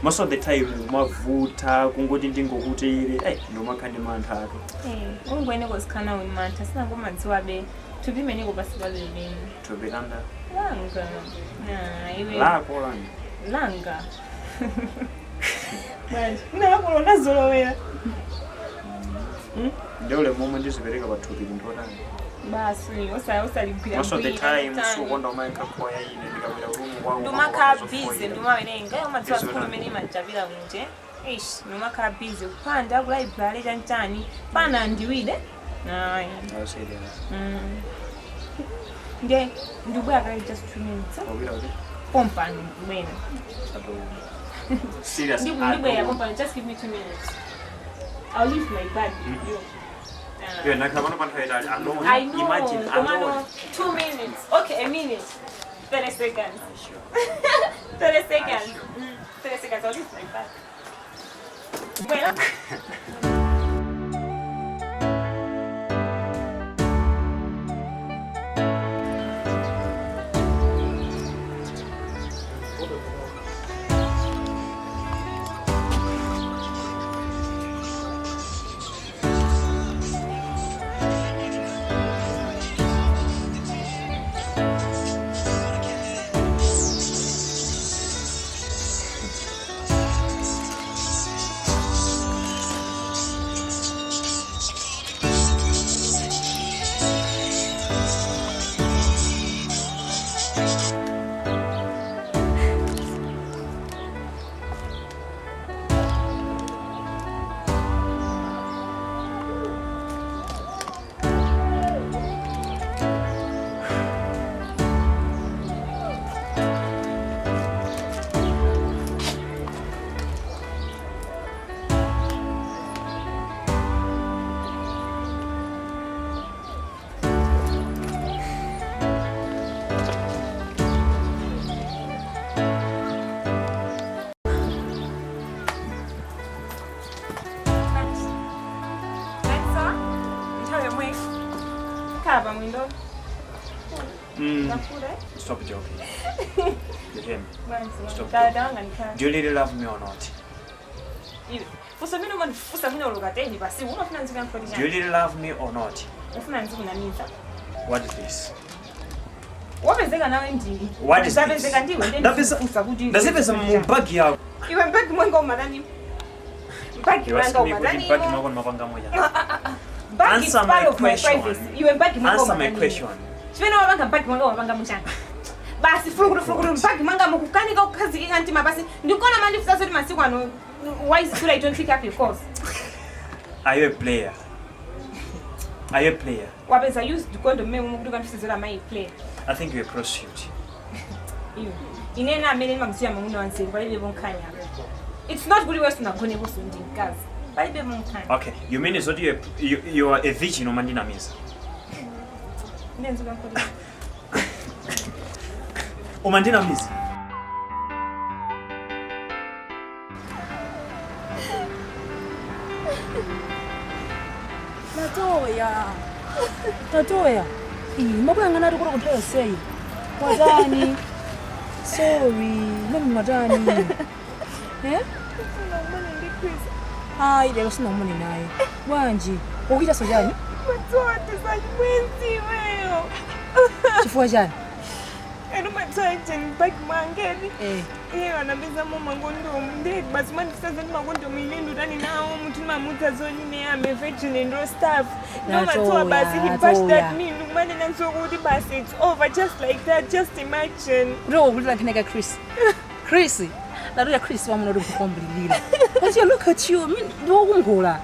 Speaker 11: Most of the time mavuta kungoti ndingokuteire ndomakhandi manthatu.
Speaker 1: Ungwene kozikhana unimantha sinangomanziwa be tupimeneko pasibaleleni.
Speaker 11: Tubelanda.
Speaker 1: Langa. Iwe.
Speaker 11: Lako langa.
Speaker 1: Langa. Banje, unakolo nazolowera.
Speaker 11: Ndio le moment ndizipereka pathupi ndotani.
Speaker 1: Basi, usalipira.
Speaker 11: Most of the time usukonda umayeka khoya ine ndikapita room kwangu.
Speaker 1: Ndomakhala busy ndomawerenga umadziwa sikulu imene imajabira kunje. Ndomakhala busy kuphanda ku library chanchani pana ndiwide. Hayi. Nge ndibwera kale just 2 minutes. Kompani mwena.
Speaker 11: Serious.
Speaker 1: Ndibwera kompani just give me 2 minutes. I'll leave my bag with you.
Speaker 11: I know. Imagine.
Speaker 1: 2 minutes. Okay, a minute. 30 seconds. 30 seconds. 30 seconds. I'll leave my bag. Bueno. Nice. Kaba mwindo.
Speaker 11: Stop joking. You hear me? Stop
Speaker 1: Dada
Speaker 11: joking.
Speaker 1: wanga nikana.
Speaker 11: Do you really love me or not?
Speaker 1: Fusa mino mani fusa mino lukateni basi unafuna nzika mkodi
Speaker 11: Do you really love me or not?
Speaker 1: ufuna nziku naniza.
Speaker 11: What is this?
Speaker 1: Wapezeka nawe ndini.
Speaker 11: What is this?
Speaker 1: Wapezeka ndiwe ndeni fusa kuti.
Speaker 11: Ndasipesa mbagi yako.
Speaker 1: Iwe mbagi mwenga umadani. Mbagi mwenga umadani.
Speaker 11: Mbagi mwako mapanga moja.
Speaker 1: Mbagi is part of my privacy. Iwe mbagi mwenga umadani.
Speaker 11: Answer my question.
Speaker 1: Sivena wabanga mbagi mwenga wabanga mchanga. Basi furukuru mbagi mwenga mukukanika ukazi kantima basi ndikona mandi fusa soti masiku ano. Why is it I don't pick up your calls?
Speaker 11: Are you a player? Are you a player?
Speaker 1: Wapeza use the condom me umukudu kanfisizela my player.
Speaker 11: I think you're a prostitute.
Speaker 1: Iyo. Inena amene makuziya manguna wanseri bali bebo nkanya. It's not good waste unagone boso ndinkazi. Bali bebo nkanya.
Speaker 11: Okay, you mean it's what you are a virgin or mandina misa?
Speaker 1: Nenzo kankodi.
Speaker 11: Mandina misa?
Speaker 5: Tatoya. Mabanga nari kuri kutoya sei. Wadani. Sorry. Nami madani. Eh? Hai, lero sina umoni naye. Wanji, ukita sojani?
Speaker 1: Matote sajwenzi wewe.
Speaker 5: Chifua jani?
Speaker 1: Eno matote mbaki mangeni. Anabeza mama ngondo mde basi mani sasa ni magondo milindu ndani nao mtu mamuta zoni ne ame virgin and raw stuff. No matter basi he pushed that me mani nanzo kuti basi it's over just like that, just imagine.
Speaker 5: Bro, kuti lakineka Chris. Chris. Laruya Chris wa muno kukombilira. But you look at you, mimi ndo kungola.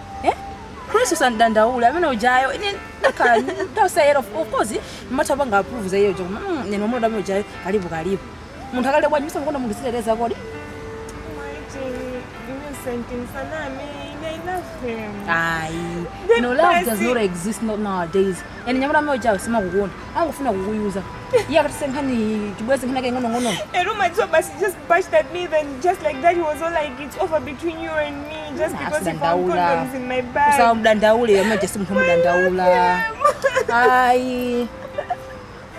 Speaker 5: Chris usandandaula mina ujayo ini naka ndose of course mata banga approve za hiyo jo. Neno muno ndame ujayo karibu. Muntu akale kwa nyusa ngona mungu silereza kodi. No love does not exist nowadays. And nyamara moja sima kukonda. Angufuna kukuyuza. Iya katisenkani tibweze nkana ngono.
Speaker 1: Eruma so basi just pushed at me then just like that he was all like it's over between you and me just because he found condoms in my bag.
Speaker 5: Usawa mdandaule amaje simu mdandaula. Ai.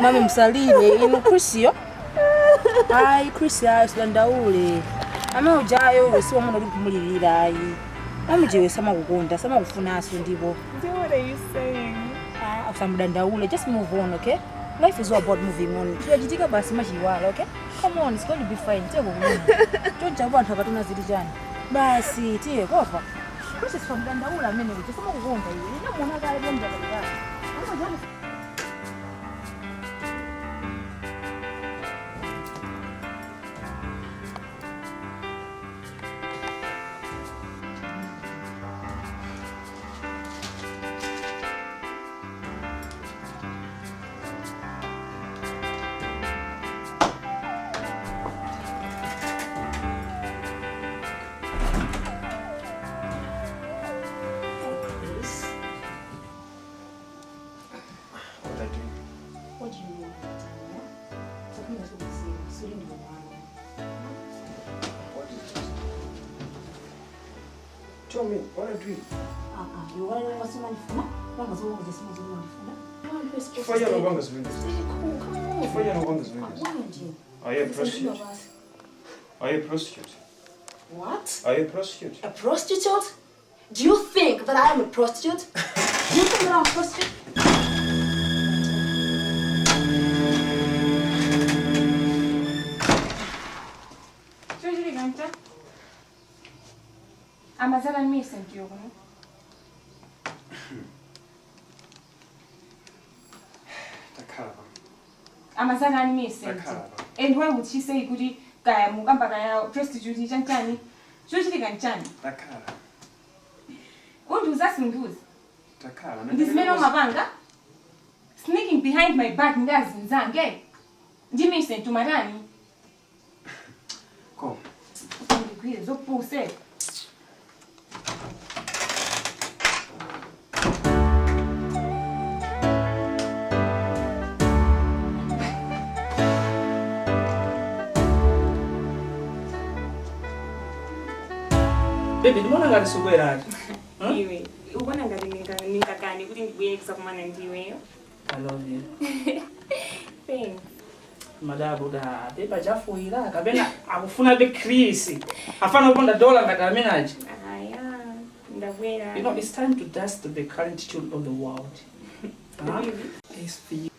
Speaker 5: Mami msalime ino Chrisio. Ai Chrisia usidandaule. Ama ujayo wesiwa mwana uri kumulirira ai. Amujewe sama kukonda sama kufuna aso ndibo.
Speaker 1: What are you saying?
Speaker 5: Usamudandaule, just move on, okay? Life is all about moving on. Tuyajitika basi machiwala, okay? Come on, it's going to be fine. Tiye kukuona. Tonjaba anthu akatuna zili jani. Basi tiye kofa. Kusi usamudandaula amene kuti sama kukonda iwe. Ndamona kale bonja kale. Ama jani.
Speaker 3: Tell me, what are you doing?
Speaker 5: You want to see my phone? Mama, so what is my phone?
Speaker 11: Fire no bangas windows.
Speaker 5: Come on.
Speaker 11: Fire no bangas windows. Are you a prostitute? Are you a prostitute?
Speaker 9: What?
Speaker 11: Are you a prostitute?
Speaker 9: A prostitute? Do you think that I am a prostitute? Do you think that I'm a prostitute?
Speaker 1: Amazala mi senti yo kono.
Speaker 11: Takara.
Speaker 1: Amazala mi senti. And why would she say kuti kaya mugamba kaya prostitute chanchani? Chochiti kanchani?
Speaker 11: Takara.
Speaker 1: Unduza sinduza.
Speaker 11: Takara.
Speaker 1: Ndisimena mabanga. Sneaking behind my back ndazinzange. Ndimi sentu marani.
Speaker 11: Come.
Speaker 1: Ndikwiye zopuse.
Speaker 5: Baby, ndimona ngati sibwera ati.
Speaker 1: Iwe, ubona ngati nikakani kuti ndibwere kusakumana ndiweyo.
Speaker 5: I love you.
Speaker 1: Thanks.
Speaker 5: Madabu da beba chafuira kabena akufuna be Chris. Afana uponda dola ngati amenaje.
Speaker 1: Aya, ndabwera.
Speaker 5: You know, it's time to dust the current tune of the world. It's for you.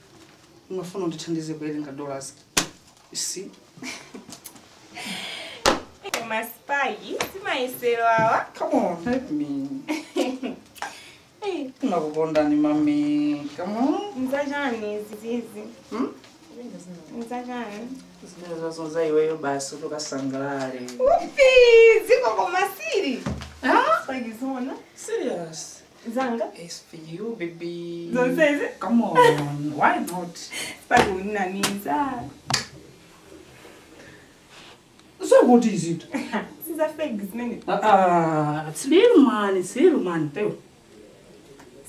Speaker 5: Ungafuna undithandize kuerenga dollars. You see?
Speaker 1: Maspagi, simaisero awa.
Speaker 5: Come on, help me. Unakukondani mami. Come on.
Speaker 1: Mzajani zizi. Mzajani.
Speaker 5: Zimene zonza iweyo basi utokasangalale.
Speaker 1: Upi, ziko kwa masiri. Spagi zona.
Speaker 5: Serious?
Speaker 1: Zanga?
Speaker 5: It's for you, baby.
Speaker 1: Zonse?
Speaker 5: Come on, why not?
Speaker 1: Spagi unaniza.
Speaker 5: So what is it?
Speaker 1: These are fake, isn't it?
Speaker 5: It's real man, too.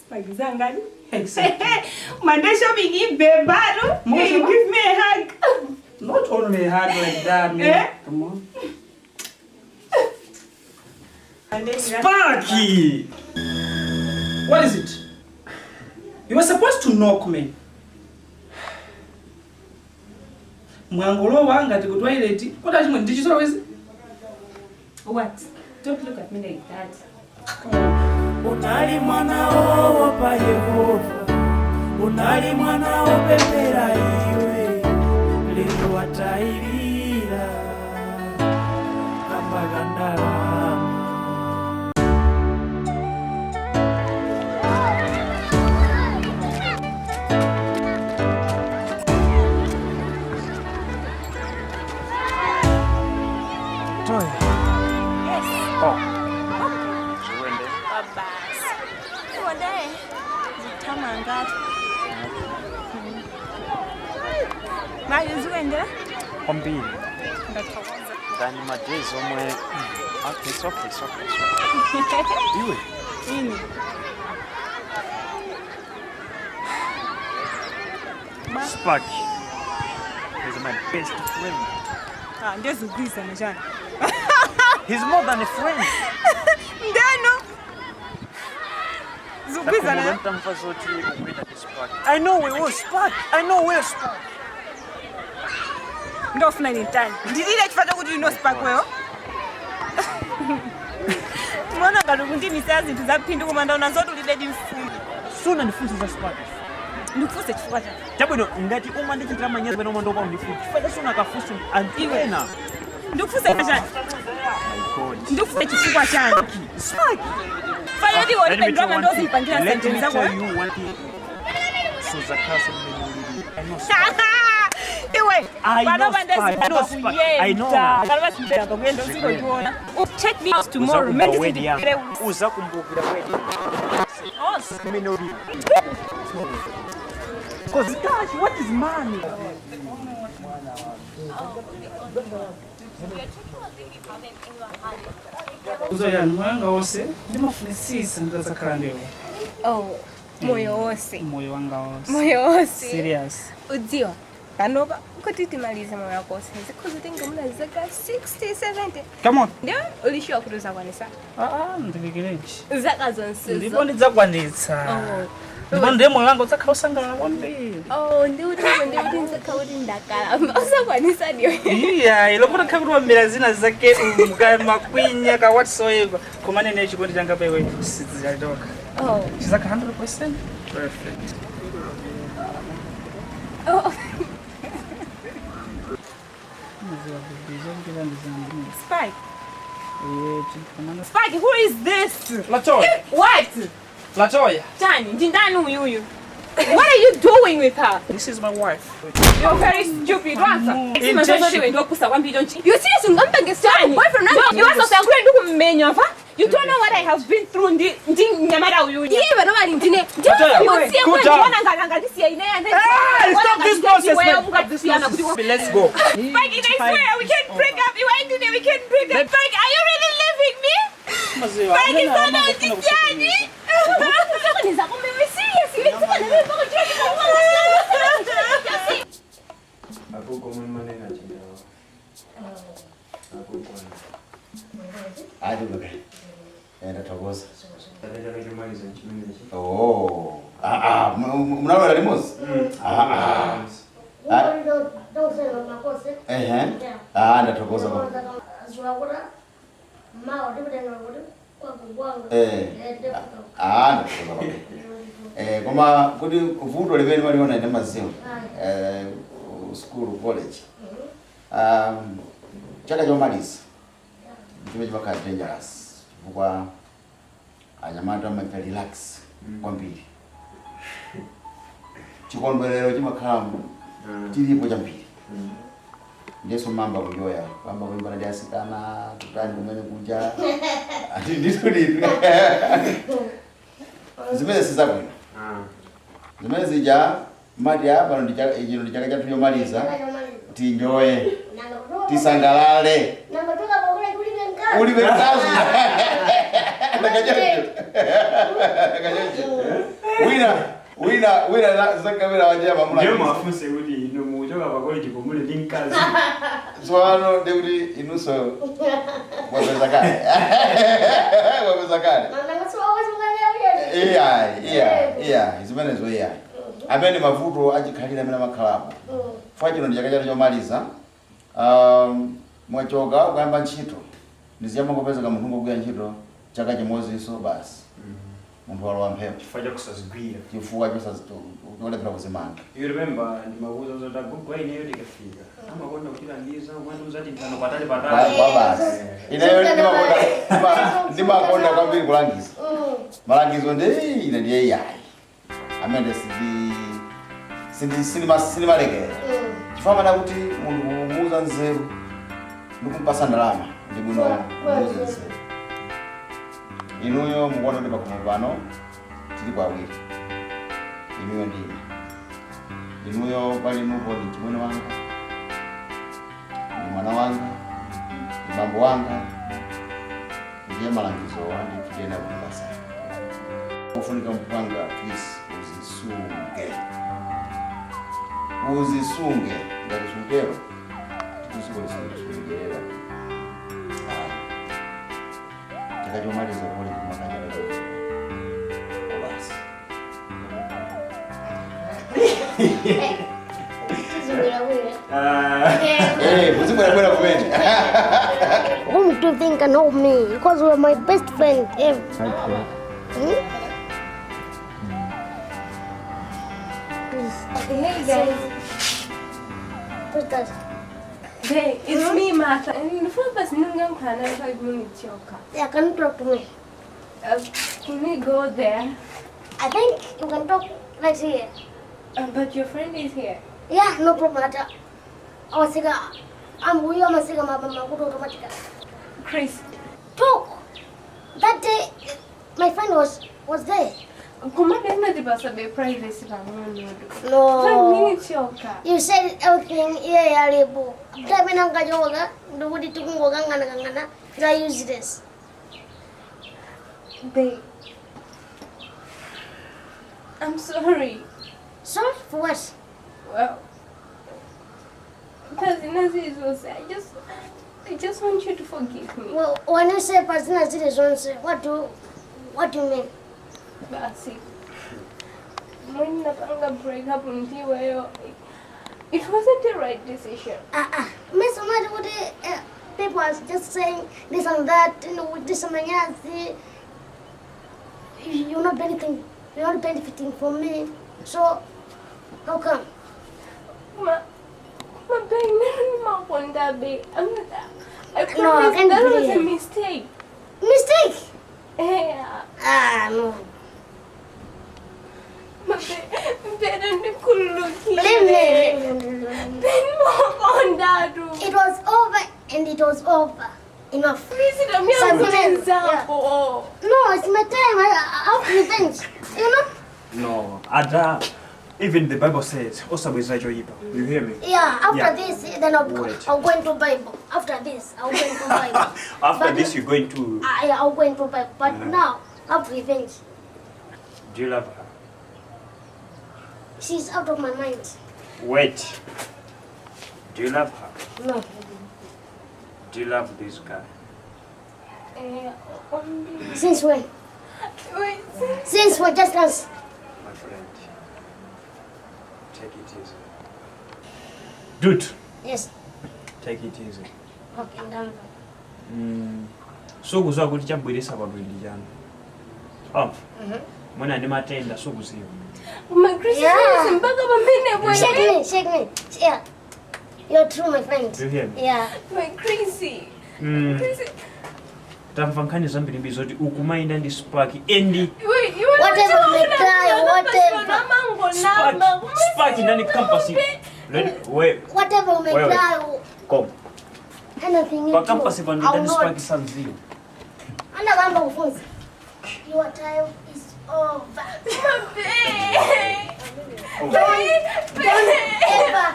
Speaker 1: Spagi zangani?
Speaker 5: Exactly.
Speaker 1: Monday shopping in Bebaro. Hey, you give me a hug.
Speaker 5: Not only a hug like that, man. Come on. Sparky! What is it? You were supposed to knock me. Mwangolo wanga to toilet. What are you doing? Always?
Speaker 1: What? Don't look at me like that.
Speaker 4: Unali mwana opa Yehova, unali mwana opembera iwe, leo watairira amagandalama.
Speaker 11: Toya.
Speaker 1: Yes.
Speaker 11: Oh. Ombili. Ndani madrezi omwe. Okay, it's okay. Iwe.
Speaker 1: Ini.
Speaker 11: Sparky. He's my best friend.
Speaker 1: Ndezo kuisa mjana.
Speaker 11: He's more than a friend.
Speaker 1: Ndano. Zubiza na.
Speaker 11: I know we're Sparky.
Speaker 1: Ndo funa ni tani. Ndilile chifata kuti no Spark weyo. Mwana ngaluku ndini sazi ndizaphinda kumanda unazotu liledi mfundo.
Speaker 11: Suna ndifunsi za Sparky.
Speaker 1: Ndikufuse chifukwa cha.
Speaker 11: Chabwino ngati uma ndichitira manyazi pano umando kwa ndifunsi. Chifukwa suna kafusi antiwena.
Speaker 1: Ndikufuse chani. Ndikufuse chifukwa chani.
Speaker 11: Sparky.
Speaker 1: Faya ndi wali ndama ndo zipangira sentence zako.
Speaker 11: So zakasa mmenye.
Speaker 1: Iwe,
Speaker 11: I know Sparky. I know.
Speaker 1: Take me out tomorrow.
Speaker 11: Uza kumbukira wedding. Because gosh, what is money?
Speaker 5: Uzoyani mwanga wose ndimafunisisa ndazakhala ndewo.
Speaker 1: Oh, moyo wose.
Speaker 5: Moyo wanga wose.
Speaker 1: Moyo wose.
Speaker 5: Serious.
Speaker 1: Udziwa. Panopa kuti timalize moyo wako wose. Zikuzutenga muna zaka 60, 70.
Speaker 5: Come on.
Speaker 1: Ndio ulishiwa kuti uzakwanisa.
Speaker 5: Ndivikireji.
Speaker 1: Zaka zonse.
Speaker 5: Ndipo ndidzakwanitsa. Ndipo ndiye moyo wanga udzakhala usangalala kwambiri.
Speaker 1: Ndiuti nzakhala kuti ndakala. Uzakwanisa ndiwe.
Speaker 5: Iya, ilopota khakuti wambira zina zake makwinya ka whatsoever. Kumanene chikondi changa pewe sidzalitoka. Chizaka 100%. Perfect.
Speaker 1: Spike. Spike, who is this?
Speaker 5: Latoya.
Speaker 1: What?
Speaker 5: Latoya.
Speaker 1: Tani, ndindani huyu. What are you doing with her?
Speaker 5: This is my wife.
Speaker 1: You're very stupid. You serious? You are so angry to kumenya fa? You don't know what I have been through. Nyamara uyu. Yewe no bali ndine.
Speaker 5: Stop this nonsense. Let's go.
Speaker 1: Spike, I swear we can't break up. We can't break up. Spike, are you really leaving me? Spike, it's not Daddy.
Speaker 2: Oh. Mnalo limozi?
Speaker 12: Don't say no makosa.
Speaker 2: Ndatokoza kwa.
Speaker 12: Azwakura. Mao ndibudena kuti kwa kugwanga.
Speaker 2: Ndatokoza kwa. Koma kuti vuto limene maliona ndi mazimu. School college. Chaka chomaliza. Chimene chakhala dangerous. Chifukwa anyamata amaita relax kwambiri. Chikondwerero chimakhala chilipo chambiri. Ndiso mamba kunjoya, kwamba kuimba ndi asikana, tutani kumene kuja. Ndithu. Zimene sizabwino. Zimene zija mati apa ndi chaka chathu chomaliza. Tinjoye. Tisangalale.
Speaker 12: Nangatoka pakule kulibe nkazi.
Speaker 2: Ulibe nkazi. Wina zakamera wajaba mula.
Speaker 11: Ndio mafunse kuti ino muchoka pakole chipomule ndi nkazi.
Speaker 2: Zwano ndekuti inuso wapeza kale. Wapeza kale. Iya, zimenezo iya. Amene mavuto achikhalira amene amakhalamo. Fachino ndi chaka chathu chomaliza. Mwachoka kuyamba ntchito. Ndiziyamba kupezeka munthu ngogwira ntchito chaka chimodzinso basi. Munthu walowa mphepo. Chifukwa cholepera kuzimanga.
Speaker 11: You remember ndimakuza kuti agogo ineyo tikafika. Amakonda kutilangiza umene uzati ntano patali.
Speaker 2: Basi. Ineyo ndimakonda kwambiri kulangiza. Malangizo ine ndiye yayi. Amene sindimalekera. Chifukwa kuti munthu kumuuza nzeru ndikumpasa ndalama ndi bwino kumuuza nzeru. Inuyo mukuona kuti pakhomo pano tili pawiri. Inuyo ndine. Inuyo pali nupo ndi chimwene wanga, ndi mwana wanga, ndi bambo wanga, ndiye malangizo wandi kutena kupasa. Kufunika mpanga please uzisunge ngati sungero tikusikolesungera takachomaliza kule kumakanyala basi kuzibwera kumene.
Speaker 12: Whom do you think can help me? Because you are my best friend ever.
Speaker 1: Hey guys.
Speaker 12: Who's that?
Speaker 1: Hey, it's me, Martha. And the first person who can 5 minutes yoka.
Speaker 12: Yeah, can you talk to me?
Speaker 1: Can we go there?
Speaker 12: I think you can talk right here.
Speaker 1: But your friend is here.
Speaker 12: Yeah, no problem. I'm we are Masiga Mama automatically.
Speaker 1: Chris.
Speaker 12: Talk. That day my friend was there.
Speaker 1: Come on, be privacy.
Speaker 12: No.
Speaker 1: 5 minutes yoka.
Speaker 12: You said everything yeah, Lebu. Taminanga yoga, the woody to Gangana. I use this.
Speaker 1: Babe. I'm sorry.
Speaker 12: Sorry for what?
Speaker 1: Well, because I just want you to forgive me.
Speaker 12: Well, when you say personal citizens, what do you mean?
Speaker 1: Basi. When napanga break up until it wasn't the right decision.
Speaker 12: Miss Omar, people are just saying this and that, with this and that. You're not benefiting from me. So, how come?
Speaker 1: I promise
Speaker 12: No, I can't
Speaker 1: that was
Speaker 12: believe
Speaker 1: a
Speaker 12: it.
Speaker 1: mistake.
Speaker 12: Mistake?
Speaker 1: Yeah.
Speaker 12: No.
Speaker 1: Believe
Speaker 12: me. It was over and it was over. Enough.
Speaker 1: Yeah.
Speaker 12: No, it's my time. I have revenge. You know?
Speaker 11: No, Ada. Even the Bible says, you hear me?
Speaker 12: Yeah, after this, then I'll go into Bible. After this, I'll go into Bible.
Speaker 11: After this, you're going to...
Speaker 12: I'll go into Bible. But now, I have revenge.
Speaker 11: Do you love her?
Speaker 12: She's out of my mind.
Speaker 11: Wait. Do you love her?
Speaker 12: No.
Speaker 11: Do you love this guy?
Speaker 12: Since when? Since when? Just us.
Speaker 11: My friend. Take it easy. Dude.
Speaker 12: Yes.
Speaker 11: Take it easy.
Speaker 12: Okay, ndamva.
Speaker 11: So kuzwa kuti chabweresa pabwindi jana. Mwana ndi matenda so kuziwa.
Speaker 8: My Chris, mpaka pambene bwana.
Speaker 12: Shake me. Yeah. You're true, my friend.
Speaker 11: You hear me?
Speaker 12: Yeah.
Speaker 8: My Chrissy. Chrissy.
Speaker 11: Tamva nkhani zambiri mbizo kuti ukumaenda ndi Spark endi.
Speaker 12: Whatever you may cry, whatever.
Speaker 11: Spark ndani campus.
Speaker 12: Whatever you may cry.
Speaker 11: Come.
Speaker 12: Anything.
Speaker 11: Kwa campus pa ndani Spark sanzio.
Speaker 12: Ana bamba ufunzi. Your time is over. Don't ever.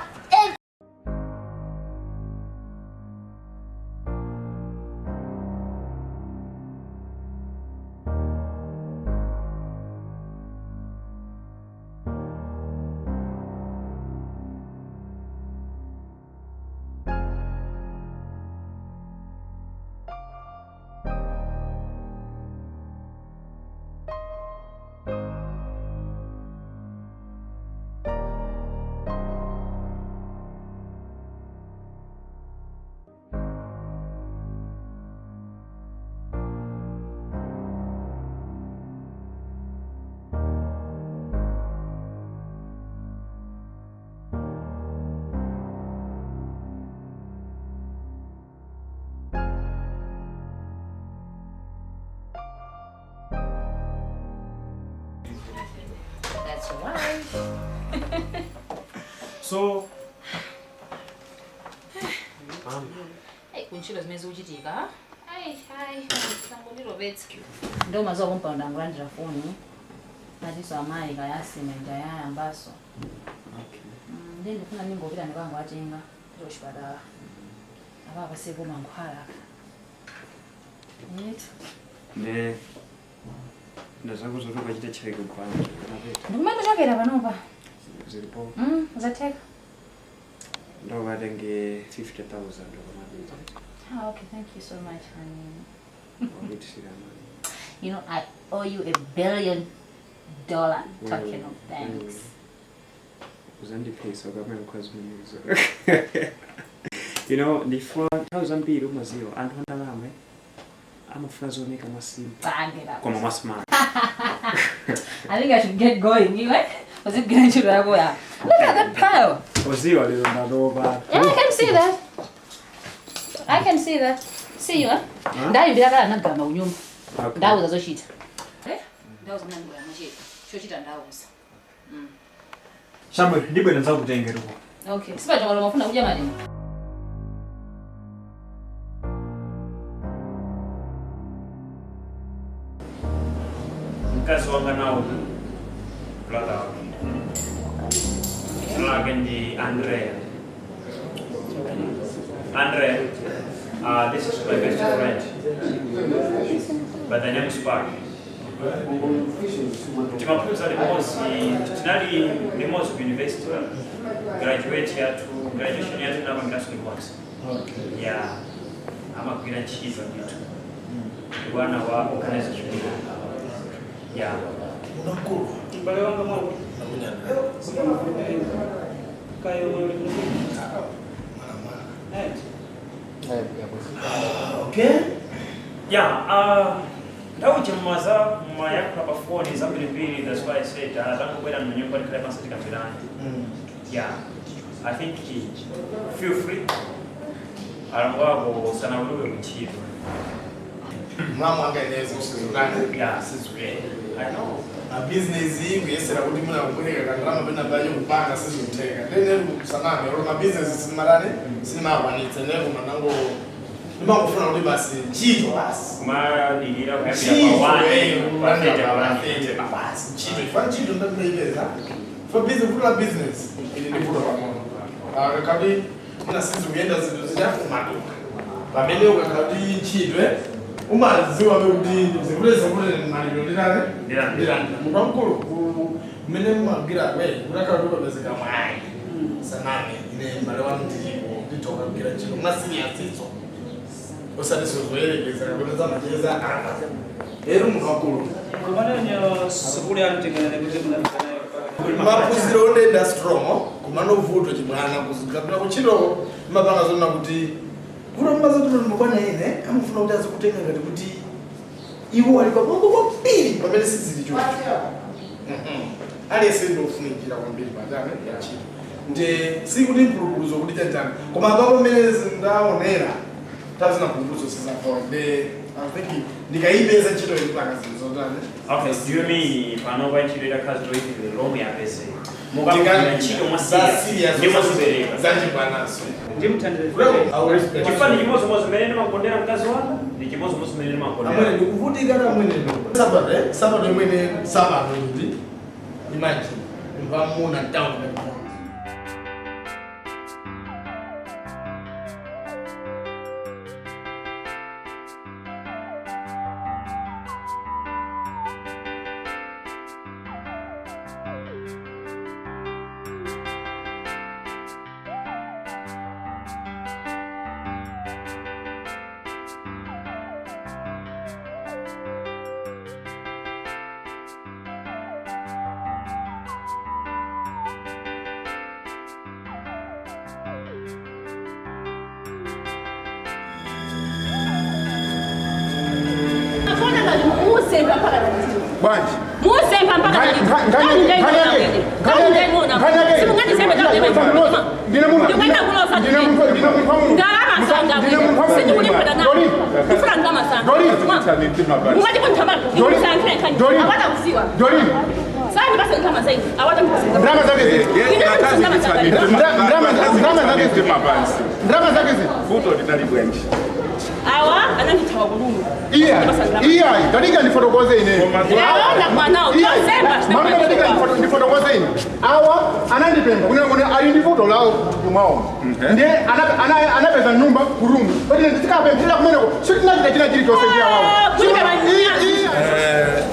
Speaker 10: That's right.
Speaker 11: So
Speaker 10: kunchilo zimene zikuchitika sangolirobetsa ndo mazuwa kumpa ndangulandira foni natinso amayi kayasima ndayayambaso ndi ndifuna ningopita ndikangu atenga ito chipatala apapa seko mankhwala yetu
Speaker 11: ne ndazakuzotoka chita chaiko kwanje
Speaker 10: ndikumanda chokera panopa
Speaker 11: zilipo
Speaker 10: zatheka
Speaker 11: ndo katenge 50,000 dokamabita.
Speaker 10: Okay, thank you so much, honey.
Speaker 11: You
Speaker 10: know, I owe you $1 billion token of thanks.
Speaker 11: You know, the 4,000 people mazio anthu andalama amafuna zoneka masimba koma masmart.
Speaker 10: I think I should get going. You like? Was it going to that way? Look at that pile.
Speaker 11: Oziwa lero ndadoba.
Speaker 10: Yeah, I can see that. I can see that. See you, huh? Ndali ndakala nagamba unyumba. Ndawuza zochita. Ndawuza mnani bwana machita. Chochita ndawuza.
Speaker 11: Chambo ndibwera nzakutengera uko.
Speaker 10: Okay. Sipaja ngalo mafuna kuja mali.
Speaker 11: Mkazi wanga nao. Brother. Ndi Andrea. This is my best friend. But the name is Spark. Timafunza tinali limozi university. Graduate yatu, graduation yatu na mangasu works. Yeah. Ama kugira nchiza vitu. Bwana wa organization. Yeah.
Speaker 3: Unakuru.
Speaker 11: Mbale wanga mwana. Kayo mwana.
Speaker 3: Okay.
Speaker 11: Yeah, ndauche mmaza mayako hapa phone za mbili, that's why I said anataka kwenda na nyumba ni kama sasa kamilani. Yeah. I think feel free. Alangwako sana wewe mchido.
Speaker 3: Mama angaeleza usizungane.
Speaker 11: Yeah, sizwe. I know.
Speaker 3: Na business hii yesera kuti muna kukuleka kandama bena bayo kupanga sizuteka. Lene sanane ro business simalane sinamabanitse lero manango Nima kufuna kuti basi chito basi.
Speaker 11: Kumadilira kuyapira kwa wani.
Speaker 3: Basi chito. Ifan chito ndabeleza. For business kula business. Ili ndikulo pamoja. Kabi ina sizu ngenda zinto ziyakumaduka. Bamene ukakati chito umaziwa kuti zikuleza kuti malilo ndinane. Ndilanda. Mukakulu mene magira we unakati ubezeka mwayi. Sanane ine malewa ndiko nditoka kugira chito. Masini yatsitso. Usati sozoyerekeza kutoza macheza aka. Ero mukakulu.
Speaker 5: Kumana nyo sukuli antingana kuti mnafanya
Speaker 13: mapuziro ondenda strong kumano vuto chibwana kuzikapita kuchiro mapanga zonna kuti kuna mbazo tunobana ine amufuna kuti azikutenga ngati kuti iwo ali pabongo kwambiri pamene sizili cho alese ndofunikira kwambiri patane yachiro nde sikuti mpulupuluzo kuti chanchana koma apapo mmene ndaonera tazina mpulupuluzo sizakonde I'm ndikaipeza ntchito ili pakazizotane.
Speaker 11: Okay, do you mean pano kwa ntchito idakhazi toyipire lomwe yapese mukamugwira ntchito mwasiya ndi mwazibereka
Speaker 13: zachibwanaso
Speaker 11: ndi mthandire chifani chimodzi mmene ndimakondera mkazi wanga ndi chimodzi mmene ndimakondera
Speaker 13: amene ndikuvutika na mwene sabato imene sabato ndi imagine mpamuna town
Speaker 14: Banji.
Speaker 15: Musemba mpaka awa ananditawa bulungu
Speaker 14: iya ndadika ndifotokoze ine
Speaker 15: aona mwanao yosemba
Speaker 14: mama ndadika ndifotokoze ine awa anandipemba kunena ali ndivuto lawo kumwawo ndiye anapeza nyumba kurungu kuti ndikapemphera kumeneko sitinachita china chilichonse ndiye awawo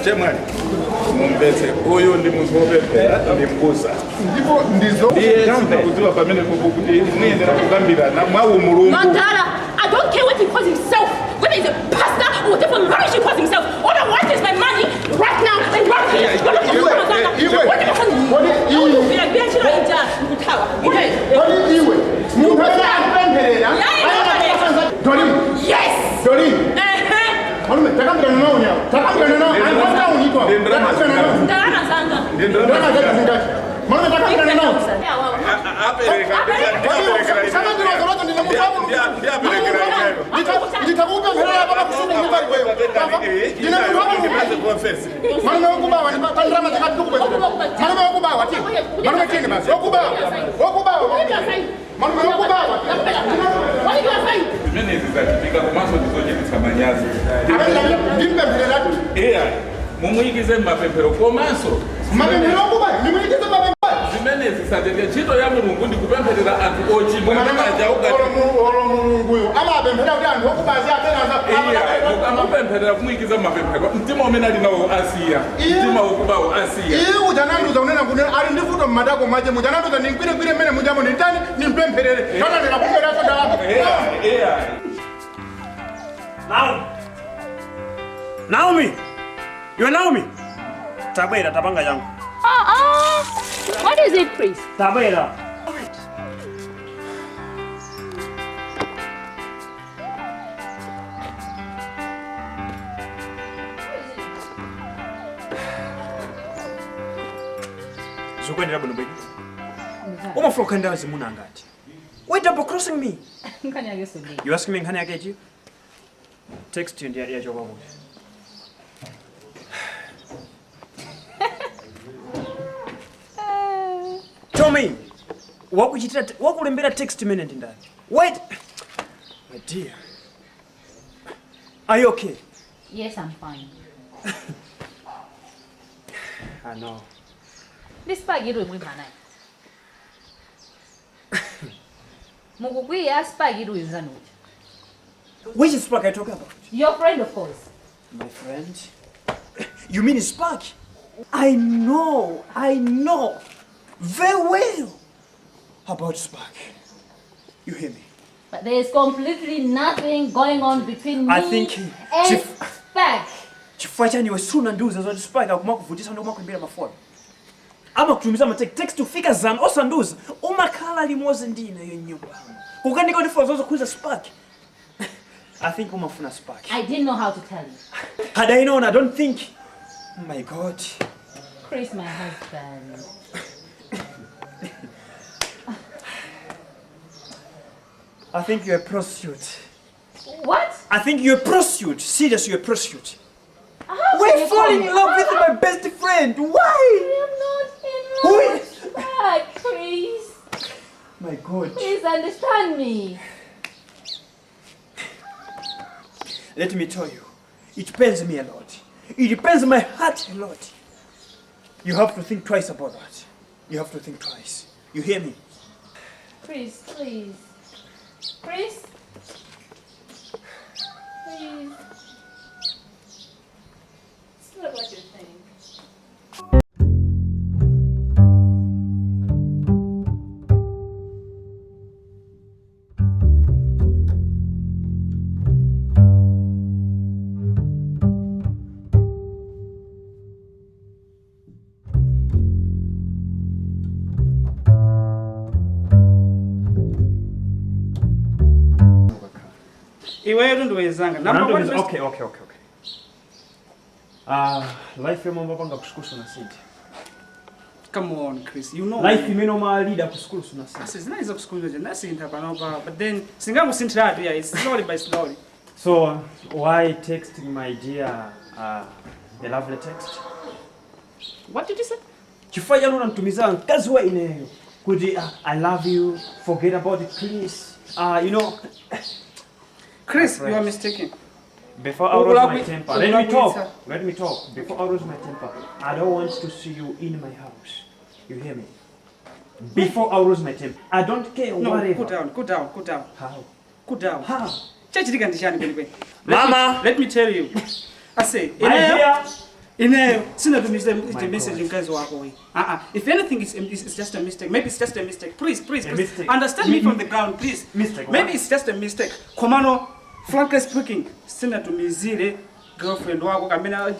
Speaker 16: chemwali mumbetse uyu ndi munthu wopemphera ndi mbusa
Speaker 14: ndipo ndizo
Speaker 16: kudziwa pamene kuti muyendera kukambirana mwawu mulungu
Speaker 15: I don't care what he calls himself, whether he's a pastor or whatever rubbish he calls himself. All I want is my money right now and right here.
Speaker 16: mumuigize mapemphero komanso zimene zisatete ntchito ya mulungu ndi kupempherera anthu ochimwa amupempherera kumuigiza mapemphero mtima umene ali nawo asiya mtima wokubawo asiya
Speaker 14: ujananduza unena kuti ali ndi vuto mmatako mwache mujananduza ndingwire mmene mujamo nditani nimpempherere
Speaker 11: Naomi! You're Naomi! Tabwera tapanga yangu.
Speaker 15: What is it, priest?
Speaker 11: Tabwera. Zukwendera bwino bwino. Umafloka ndawo zimuna ngati. Why double crossing me?
Speaker 10: Nkhani yake sodi.
Speaker 11: You asking me nkhani yake chi? Text you ndiye ya choka kuti. Tell me, wakulembera text minute ndani? Wait, my dear. Are you okay?
Speaker 10: Yes, I'm fine.
Speaker 11: I know.
Speaker 10: This spaghetti mwe mana. Mukukwiya spaghetti uyizanu.
Speaker 11: Which Spark are you talking about?
Speaker 10: Your friend, of course.
Speaker 11: My friend? You mean Spark? I know very well about Spark. You hear me?
Speaker 10: But there is completely nothing going on between me
Speaker 11: I think
Speaker 10: and Spark.
Speaker 11: chifukwa chani iwe suna ndiuza zoti Spark akumakuvutisa ndi kumakuimbira mafoni. amakutumiza text ufika zana osanduza umakhala limozi ndine yenyumba kukanika ndifa zozo kuza spark. I think umafuna spark.
Speaker 10: I didn't know how to tell you.
Speaker 11: Had I known, I don't think. Oh my God.
Speaker 10: Chris, my husband.
Speaker 11: I think you're a prostitute.
Speaker 10: What?
Speaker 11: I think you're a prostitute. Seriously, you're a prostitute.
Speaker 10: We're
Speaker 11: falling in love with my best friend. Why?
Speaker 10: I am not in love. Back, Chris.
Speaker 11: My God.
Speaker 10: Please understand me.
Speaker 11: Let me tell you, it pains me a lot. It pains my heart a lot. You have to think twice about that. You have to think twice. You hear me?
Speaker 10: Chris, please. Chris? Please. It's not what you think.
Speaker 5: Iweyo ndowezanga.
Speaker 11: Okay. Life yomamba panga kusikusu na sidi.
Speaker 5: Come on, Chris. You know.
Speaker 11: Life imeno ma leader kusikusu na sidi.
Speaker 5: Sinaiza kusikuza nasinta panopa, but then singangu sintratu yeah, it's slowly by slowly.
Speaker 11: So why texting my dear a lovely text?
Speaker 5: What did you say?
Speaker 11: Chifanya nuna mtumiza nkazi wa ineyo. Kudi I love you, forget about it please. You know.
Speaker 5: Chris, you are mistaken.
Speaker 11: Before I lose my temper, let me talk. Before I lose my temper, I don't want to see you in my house. You hear me? Before I lose my temper, I don't care whatever.
Speaker 5: Cool down.
Speaker 11: How?
Speaker 5: Cool down.
Speaker 11: How?
Speaker 5: Mama, let me tell you. I say, sina the message in guys wako we. If anything it's just a mistake. Maybe it's just a mistake. Please. Understand me from the ground, please.
Speaker 11: Mistake.
Speaker 5: Maybe it's just a mistake. Komano, frankly speaking, sina to mizile girlfriend wako kamena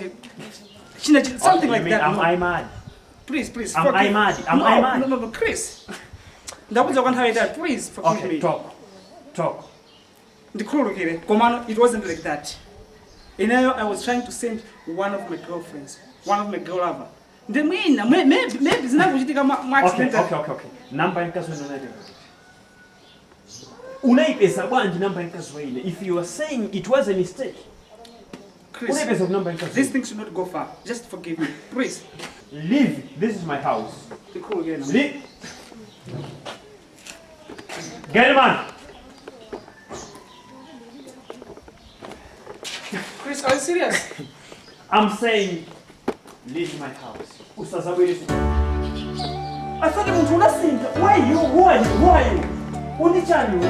Speaker 5: something like that.
Speaker 11: Am I mad?
Speaker 5: Please.
Speaker 11: Am I mad?
Speaker 5: No, Chris. Ndabuza kwani how that. Please forgive me.
Speaker 11: Talk.
Speaker 5: Ndikhululukile. Komano, it wasn't like that. I was trying to send one of my girlfriends, one of my girl lover. Maybe zinakuchitika accident.
Speaker 11: Okay. Number nkazi wena unaipesa bwanji number nkazi wena. If you are saying it was a mistake.
Speaker 5: Chris, this thing should not go far. Just forgive me, please.
Speaker 11: Leave. This is my house. Leave. Get him on.
Speaker 5: Chris, are you serious?
Speaker 11: I'm saying, leave my house. I thought you were saying, why you? Who are you? Undichani.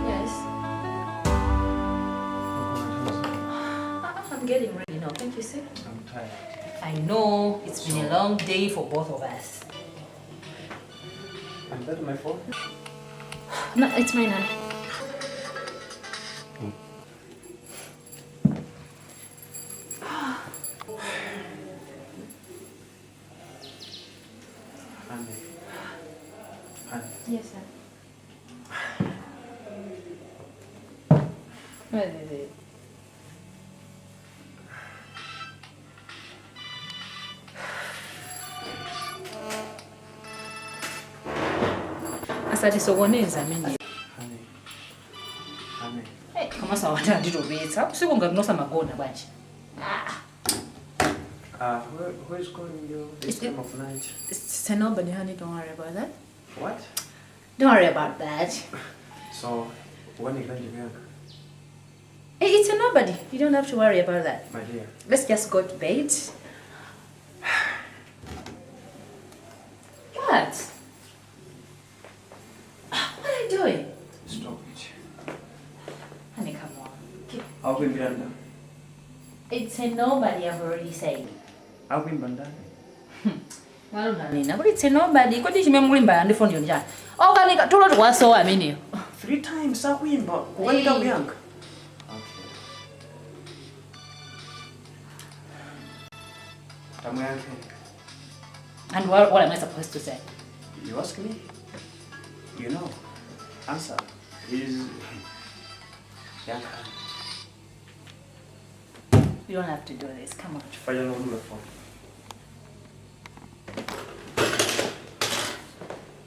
Speaker 10: Yes. I'm getting ready now. Can't you see?
Speaker 11: I'm tired.
Speaker 10: I know it's been a long day for both of us.
Speaker 11: Is that my fault?
Speaker 8: No, it's mine, honey. Yes, sir.
Speaker 10: What is it? Asati sokoneza mimi. Kama sawata nditobetsa usiku ngakinosa magona banje.
Speaker 11: Who is calling you this time of night?
Speaker 10: It's nobody, honey, don't worry about that.
Speaker 11: What?
Speaker 10: Don't worry about that.
Speaker 11: So, when you going to work?
Speaker 10: It's a nobody. You don't have to worry about that.
Speaker 11: My dear.
Speaker 10: Let's just go to bed. What? What are you doing?
Speaker 11: Stop it.
Speaker 10: Honey, come on.
Speaker 11: I'll be Miranda.
Speaker 10: It's a nobody, I've already said.
Speaker 11: I'll be Bandana.
Speaker 10: Well, Nina, but it's a nobody. What did you mean by the phone? Oh, Kanika, told her what so I mean.
Speaker 11: 3 times I win, but when you young.
Speaker 10: And what am I supposed to say?
Speaker 11: You ask me. You know. Answer is Yanka.
Speaker 10: You don't have to do this. Come on.
Speaker 11: Fanya no do phone.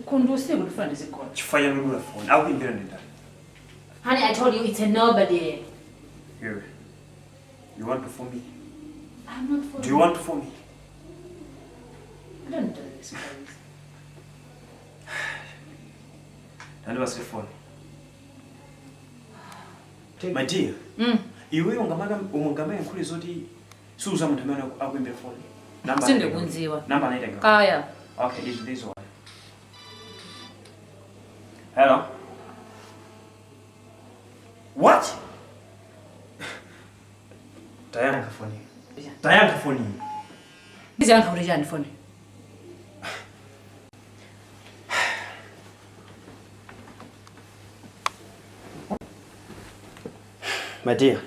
Speaker 10: Kundusi good friend is a coach.
Speaker 11: Fanya no do phone. I'll be behind that.
Speaker 10: Honey, I told you it's a nobody.
Speaker 11: Here. You want to phone me?
Speaker 10: I'm not for
Speaker 11: Do you want to phone me?
Speaker 10: Don't do this, please.
Speaker 11: Nani was the phone? My dear. Iwe ungamaya nkuli zoti suza mtamana akuimbe phone. Number.
Speaker 10: Sinde kunziwa.
Speaker 11: Number naita.
Speaker 10: Kaya.
Speaker 11: Okay, it's this one. Hello? What? Tayanga phone. Tayanga phone.
Speaker 10: Bizi yanka urejani phone.
Speaker 11: My dear,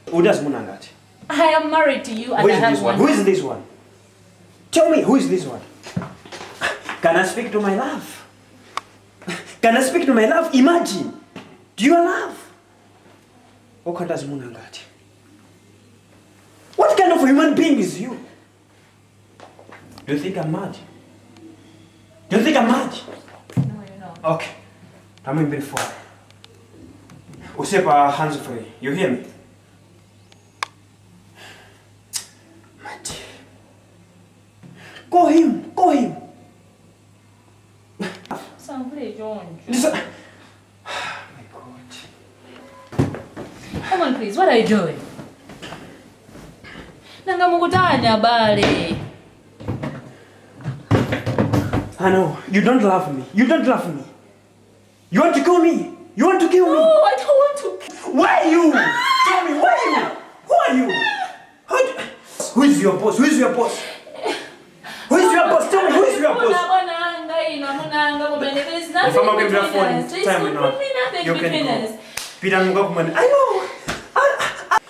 Speaker 11: who does Munangati?
Speaker 10: I am married to you and
Speaker 11: Who
Speaker 10: I
Speaker 11: is
Speaker 10: have
Speaker 11: this one? Who is this one? Tell me, who is this one? Can I speak to my love? Can I speak to my love? Imagine. Do you love? What does Munangati? What kind of human being is you? Do you think I'm mad? Do you think I'm mad?
Speaker 10: No, you're not.
Speaker 11: Okay. I'm in before. Usepa hands free. You hear me? My dear. Call him. Call him.
Speaker 10: John.
Speaker 11: Listen.
Speaker 10: Come on, please. What are you doing? Nanga mukutanya bale.
Speaker 11: I know. You don't love me. You don't love me. You want to kill me? You want to kill me?
Speaker 10: No, I don't want to.
Speaker 11: Where are you? Tell me, where are you? Who are you? Who is your boss? Who is your boss? Who is your boss? Tell me, who is your boss? If I'm not going to be phone, time enough. You can go. Peter Mugakuman. I know.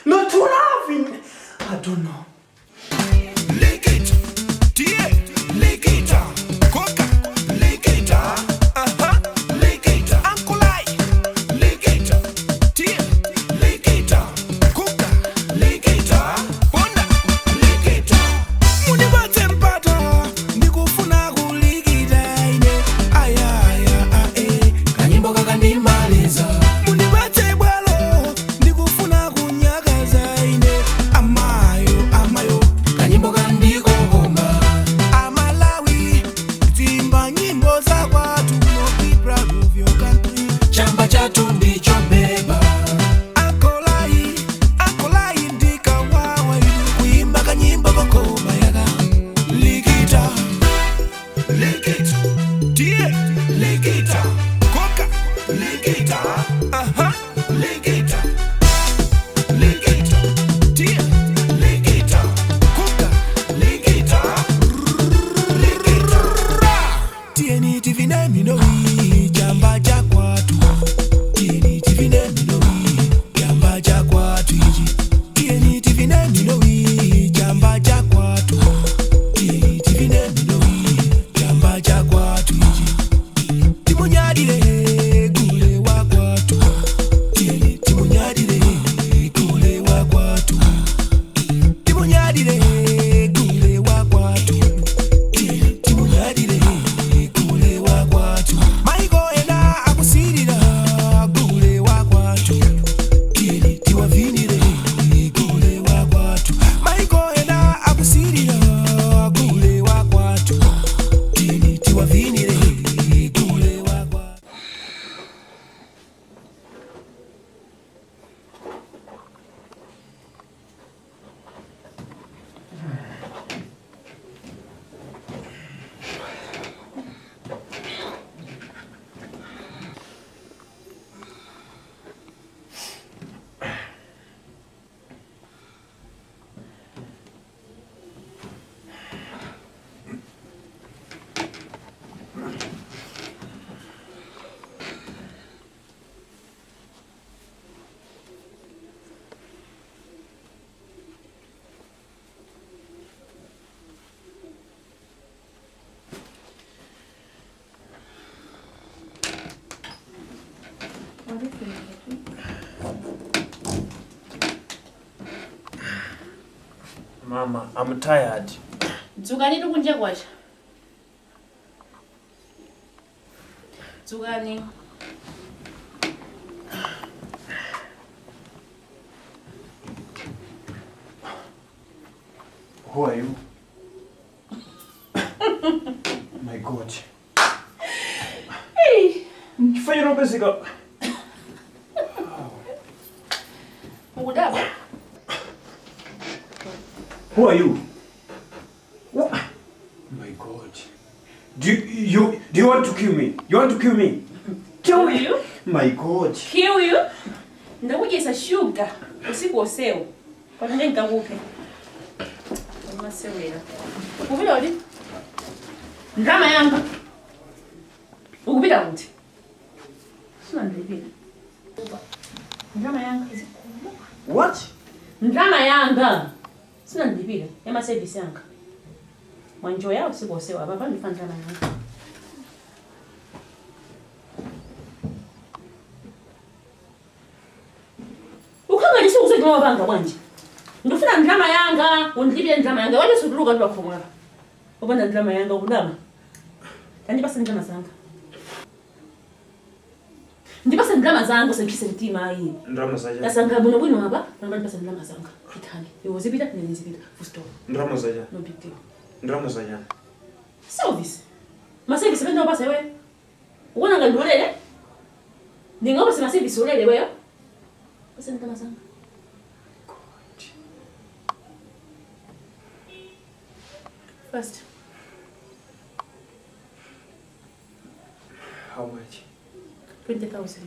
Speaker 11: Not to laughing. I don't know.
Speaker 4: Lick it, lick it, coca, lick it, lick it, uncle lick it, lick it, coca, lick it, Honda, lick it. Munibate mpata, ndikufuna kulikita ine, aya, kanyimbo kakandimaliza. Munibate bwalo, ndikufuna kunyakaza ine, amayo, kanyimbo kandikogoma. Amalawi, timba nyimbo za watu, be proud of your country. Chamba chatu ndicho beba. Akolai ndika wawa kuimba kanyimbo kokoma yaga. Likita, tie, likita, koka, likita, likita, tie, likita, koka, likita, tieni tivine minoi, jamba jakwatu. Tieni tivine minoi, jamba jakwatu. Tieni tivine minoi, jamba jakwatu. Tieni tivine minoi, jamba jakwatu. Timunyadire kule wakwatu. Tieni timunyadire kule wakwatu. Timunyadire kule wakwatu. Tieni timunyadire kule wakwatu. Maiko ena akusirira kule wakwatu. Tieni tiwavinire kule wakwatu.
Speaker 11: Mama, I'm tired.
Speaker 7: Dzukani kunje kwacha. Dzukani.
Speaker 11: Who are you? My God.
Speaker 7: Hey.
Speaker 11: Kifanya robe zika.
Speaker 7: Mukudaba.
Speaker 11: Who are you? What? My God. Do you want to kill me? You want to kill me?
Speaker 7: Kill you?
Speaker 11: My God.
Speaker 7: Kill you? Ndakujesa sugar. Usiku oseo. Kwa nini ngakupe? Masewera. Ukubira uli? Ndrama yanga. Ukubira kuti? Sina ndibira. Ndrama yanga izikulu.
Speaker 11: What?
Speaker 7: Ndrama yanga. Sina ndibira. Ema service yanga. Mwanjoya usiku oseo ababa ndifana ndrama yanga. Ukangalisha uzekwa banga bwanje. Ndofuna ndrama yanga, undibye ndrama yanga. Wale suduluka ndo bakhomwa. Ubona ndrama yanga ubulama. Kandi basa ndrama zanga. Ndibasa ndrama zanga senkhise ntima yini.
Speaker 11: Ndrama zaja.
Speaker 7: Kasanga bona bwino ngaba, namba ndibasa ndrama zanga. Kithani. Yozibita nezibita. Full stop.
Speaker 11: Ndrama zaja.
Speaker 7: No big deal.
Speaker 11: Ndrama zaja.
Speaker 7: Service. Maservice bendo basa wewe. Ubona ngandolele? Ningoba sema service ulele wewe. Basa ndrama zanga. First.
Speaker 11: How much?
Speaker 7: 20,000.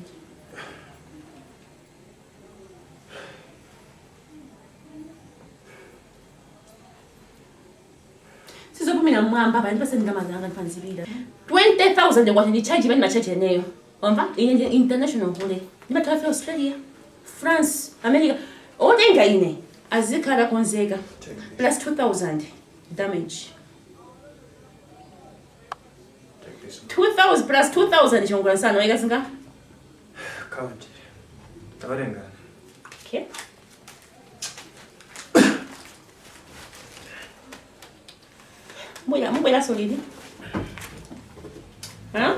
Speaker 7: Sizopumina mwamba abantu basendama zanga ndifanzibila. 20,000 ngwathi ndicharge bani macharge neyo. Wamba? International hole. Ndibathafe Australia, France, America. Odenga ine azikhala konzeka. Plus 2,000 damage. 2,000 plus 2,000 chongora sana weka singa?
Speaker 11: Count. Tabarenga.
Speaker 7: Okay. Mbona solidi? Huh?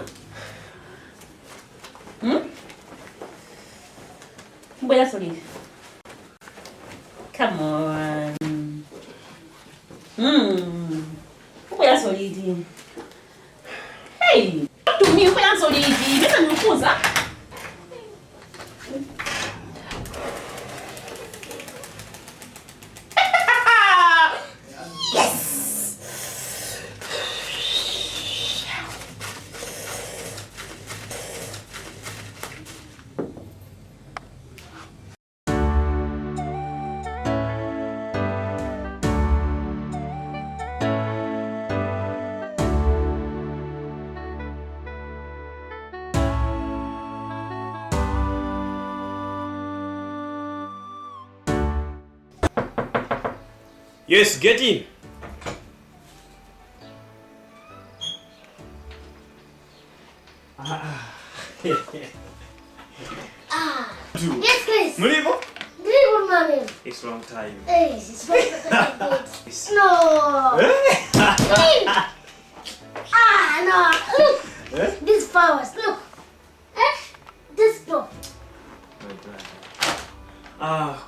Speaker 7: Mbona solidi? Come on. Mbona solidi? Hey, to me, mbona solidi? Mbona nukuza?
Speaker 11: Yes, get in.
Speaker 12: Yes, Chris.
Speaker 11: Mulivo?
Speaker 12: Good morning.
Speaker 11: It's long time.
Speaker 12: Yes, it's very good. No. No. Look. These flowers. Look. This door.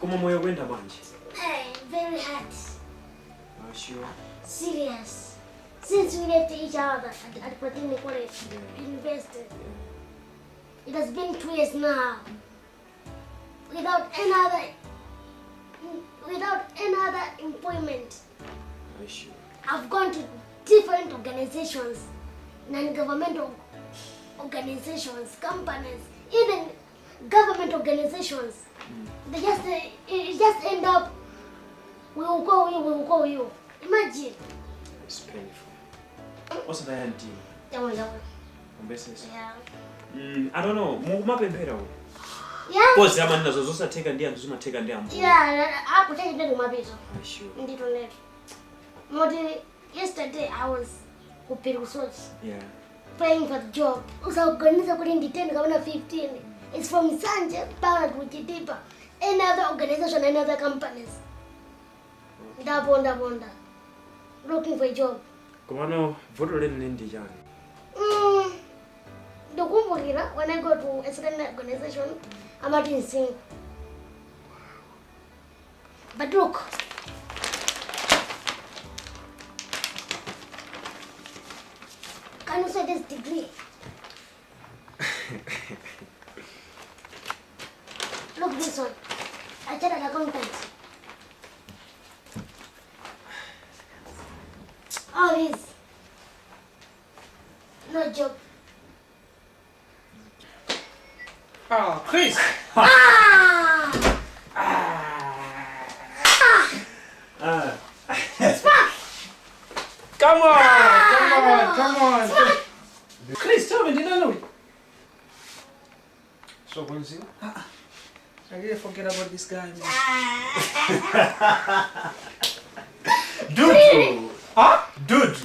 Speaker 11: Kuma moyo kwenda banje.
Speaker 12: Very hard.
Speaker 11: Sure.
Speaker 12: Serious. Since we left each other at Platini College, university, it has been 2 years now. Without another employment.
Speaker 11: Sure.
Speaker 12: I've gone to different organizations, non-governmental organizations, companies, even government organizations. It just end up, we will call you. Imagine.
Speaker 11: It's painful. What's the idea?
Speaker 12: Yeah.
Speaker 11: I don't know. Mapempera.
Speaker 12: Yeah.
Speaker 11: Because I'm not supposed to take a day and zoom take a day.
Speaker 12: Yeah, I could take it to my business.
Speaker 11: Sure.
Speaker 12: Yesterday I was
Speaker 11: yeah.
Speaker 12: Playing for the job. So going to 10, going to 15. It's from Sanje, power to Chitipa. Another organization, another companies. Ndabonda. Looking for a job.
Speaker 11: Komano voto leni ndi chani?
Speaker 12: Ndokumbukira when I go to a certain organization, I'm not in sync. But look. Can you say this degree? Look this one. I chartered accountant. All this. No job.
Speaker 5: Oh, Chris. Come on. Chris, tell me, did I know?
Speaker 11: So when's it?
Speaker 5: I really forget about this guy, man.
Speaker 11: Dude!
Speaker 5: Huh?
Speaker 11: Dude!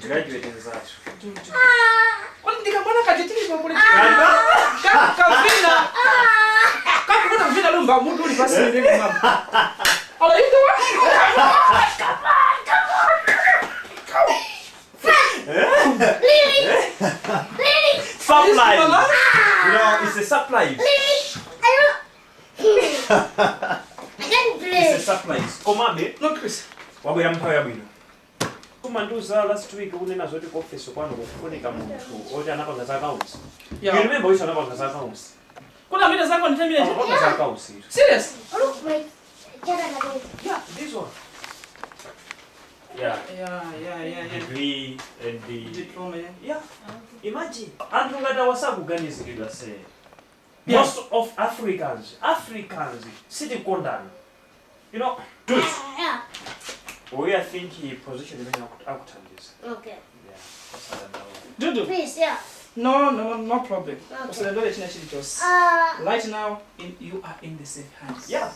Speaker 11: Graduate in that.
Speaker 5: Dude. Kwani ndikamwana kajetini kwa kule. Kavina. Kakuna vina lumba mundu uli basi ndio mama. Ala hiyo
Speaker 12: Really?
Speaker 11: Supply! You know, it's a supply.
Speaker 12: I can't play.
Speaker 11: It's a supply. Komabe?
Speaker 5: No, Chris.
Speaker 11: Wabwera mphawi yabwino. Kumanduza last week kunena zoti ku office kwano kufunika munthu oti anapanga za accounts. You remember which anapanga za accounts?
Speaker 5: Kuna vile zako ni terminate?
Speaker 11: Anapanga za accounts.
Speaker 5: Serious?
Speaker 12: Look, my chartered accountant.
Speaker 11: Yeah, this one. Yeah.
Speaker 5: Yeah.
Speaker 11: Degree and the
Speaker 5: diploma.
Speaker 11: Yeah. Imagine. Anthu ngati awasakuganizikidwa se. Most of Africans sitikondana. You know, dude.
Speaker 12: Yeah.
Speaker 11: We are thinking position in accountant.
Speaker 12: Okay.
Speaker 11: Yeah. That's what I know.
Speaker 5: Dudu.
Speaker 12: Please, yeah.
Speaker 5: No problem.
Speaker 12: Okay.
Speaker 5: Right now, you are in the safe hands.
Speaker 11: Yeah.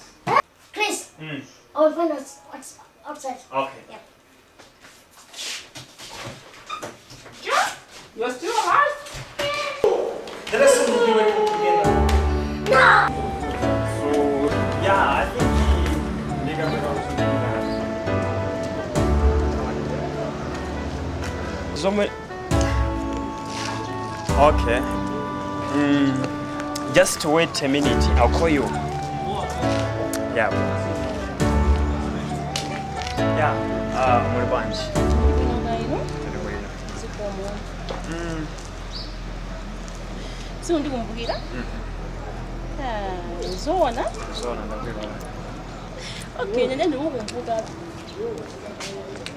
Speaker 12: Chris, I will find out what's outside.
Speaker 11: Okay.
Speaker 12: Yeah.
Speaker 5: You're still alive?
Speaker 11: Let us do it together.
Speaker 12: No!
Speaker 11: So, yeah, I think the nigga will also do that. Somewhere. Okay. Just wait a minute. I'll call you. Yeah. Yeah. What bunch?
Speaker 1: So ndikumbukira? Zona?
Speaker 11: Zona ndakubwira.
Speaker 1: Okay, nene ndikukumbuka.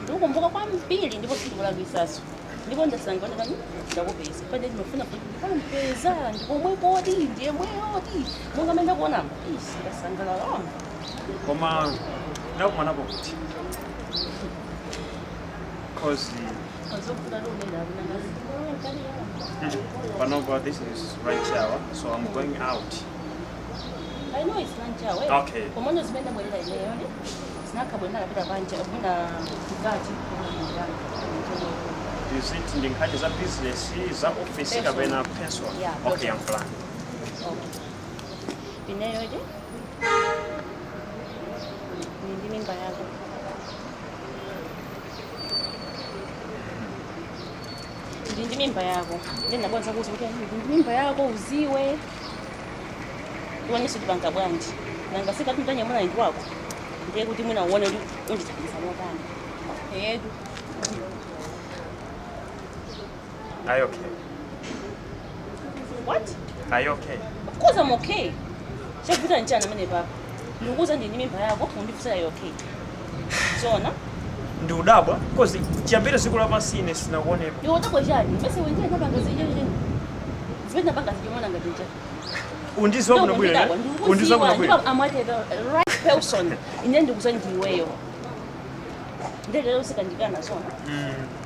Speaker 1: Ndikukumbuka kwambiri ndipo sindikulakwitsaso. Ndipo ndasangana kani ndakupeza. Pande ndimafuna kuti ndipampeza ndikomwe kodi ndiye mweyoti. Monga menda kuonamba. Isi ndasangala lama.
Speaker 11: Koma ndakumanapo kuti. Cause Panova, this is lunch hour, so I'm going out.
Speaker 1: I know it's lunch hour.
Speaker 11: Okay.
Speaker 1: Komono zimenda mwelera leo ni. Sinaka bwenda kapita panje abuna kugati.
Speaker 11: Is it ndinkhani za business, za office kapena personal?
Speaker 1: Yeah.
Speaker 11: Okay, I'm fine.
Speaker 1: Okay. Ineyo je? Ndi mimba yako. Ndi mimba yako. Ndina kwanza kuzi kuti ndi mimba yako uziwe. Tuoneshe kupanga bwanji. Nanga sika tuntanya mwana ndi wako. Ndiye kuti mwina uone kuti undithandisa motani. Edu.
Speaker 11: Are you okay?
Speaker 1: What?
Speaker 11: Are you okay?
Speaker 1: Of course I'm okay. Chakuta nchana mene papa. Ndikuza ndi mimba yako undifusa you okay. Zona?
Speaker 11: Ndi udabwa because chiyambire siku la masine sinakuonepo.
Speaker 1: Yo udabwa chani? Mese wenje napanga zije. Zipenda panga zije mwana ngati.
Speaker 11: Undizwa kuna bwira. Undizwa kuna bwira.
Speaker 1: I'm the right person. Inende kuzandiweyo. Ndele usikandikana zona.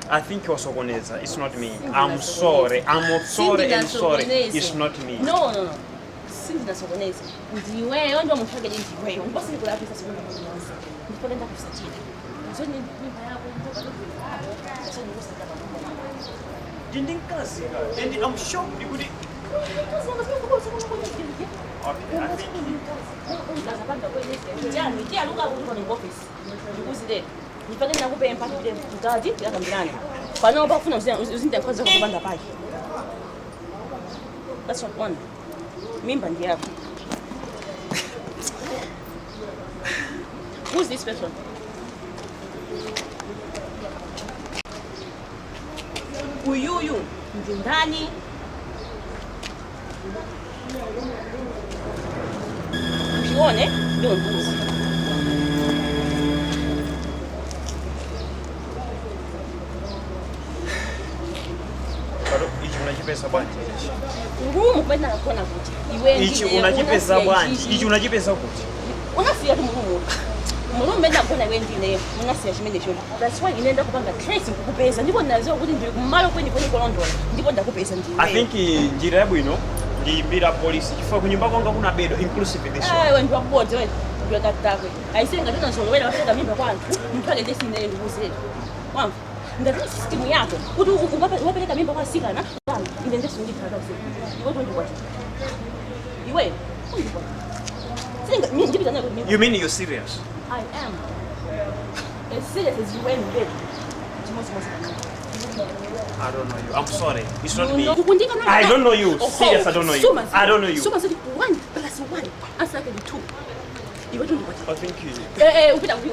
Speaker 11: I think you're sokoneza. It's not me. I'm sorry. I'm sorry and sorry. It's not me.
Speaker 1: No. Sindina sokoneza. Ndiweyo ndo mfake ndiweyo. Ngosi kulapisa siku moja. Ndipolenda kusatira. Zoni mimba yako ndoka. Sasa ni kusatira.
Speaker 11: Ndinkazi. And I'm shocked because Okay, I think
Speaker 7: That's what one. Mimba ndiye. Who's this person? Uyuyu ndani. Usione ndio mbuzi.
Speaker 11: bado ichi unachipesa bwanji.
Speaker 7: Ngumu kwenda kuona kuti. Iwe
Speaker 11: Ichi unachipesa bwanji. Ichi unachipesa kuti.
Speaker 7: Unasiya tumurumu. Murume ndakona iwe ndine. Unasiya chimene choni. That's why inaenda kupanga trace kukupeza. Ndipo naziwa kuti ndi kumalo kweni kolondola. Ndipo ndakupeza ndiwe.
Speaker 11: I think njira yabwino ndiyimbira polisi chifukwa kunyumba kwanga kuna bedo inclusive this one.
Speaker 7: Wewe ndiwa bodze wewe. Ndiwe katakwe. Aisenga tena zolowera wafika mimba kwantu. Mpake desine ndikuze. Wamva. Ngati system yako kuti wapeleka mimba kwa sikana ine ndeso ndithatha kusema iwe tonje kwathi iwe singa mimi ndipita nayo mimi.
Speaker 11: You mean you're serious?
Speaker 7: I am as serious as you were in bed.
Speaker 11: I don't know you. I'm sorry. It's not me.
Speaker 7: No,
Speaker 11: I don't know you. Serious, I don't know you. I don't know you.
Speaker 7: Suma said 1 + 1 answer 2. Iwe tonje kwathi.
Speaker 11: I think you.
Speaker 7: Upita
Speaker 11: you.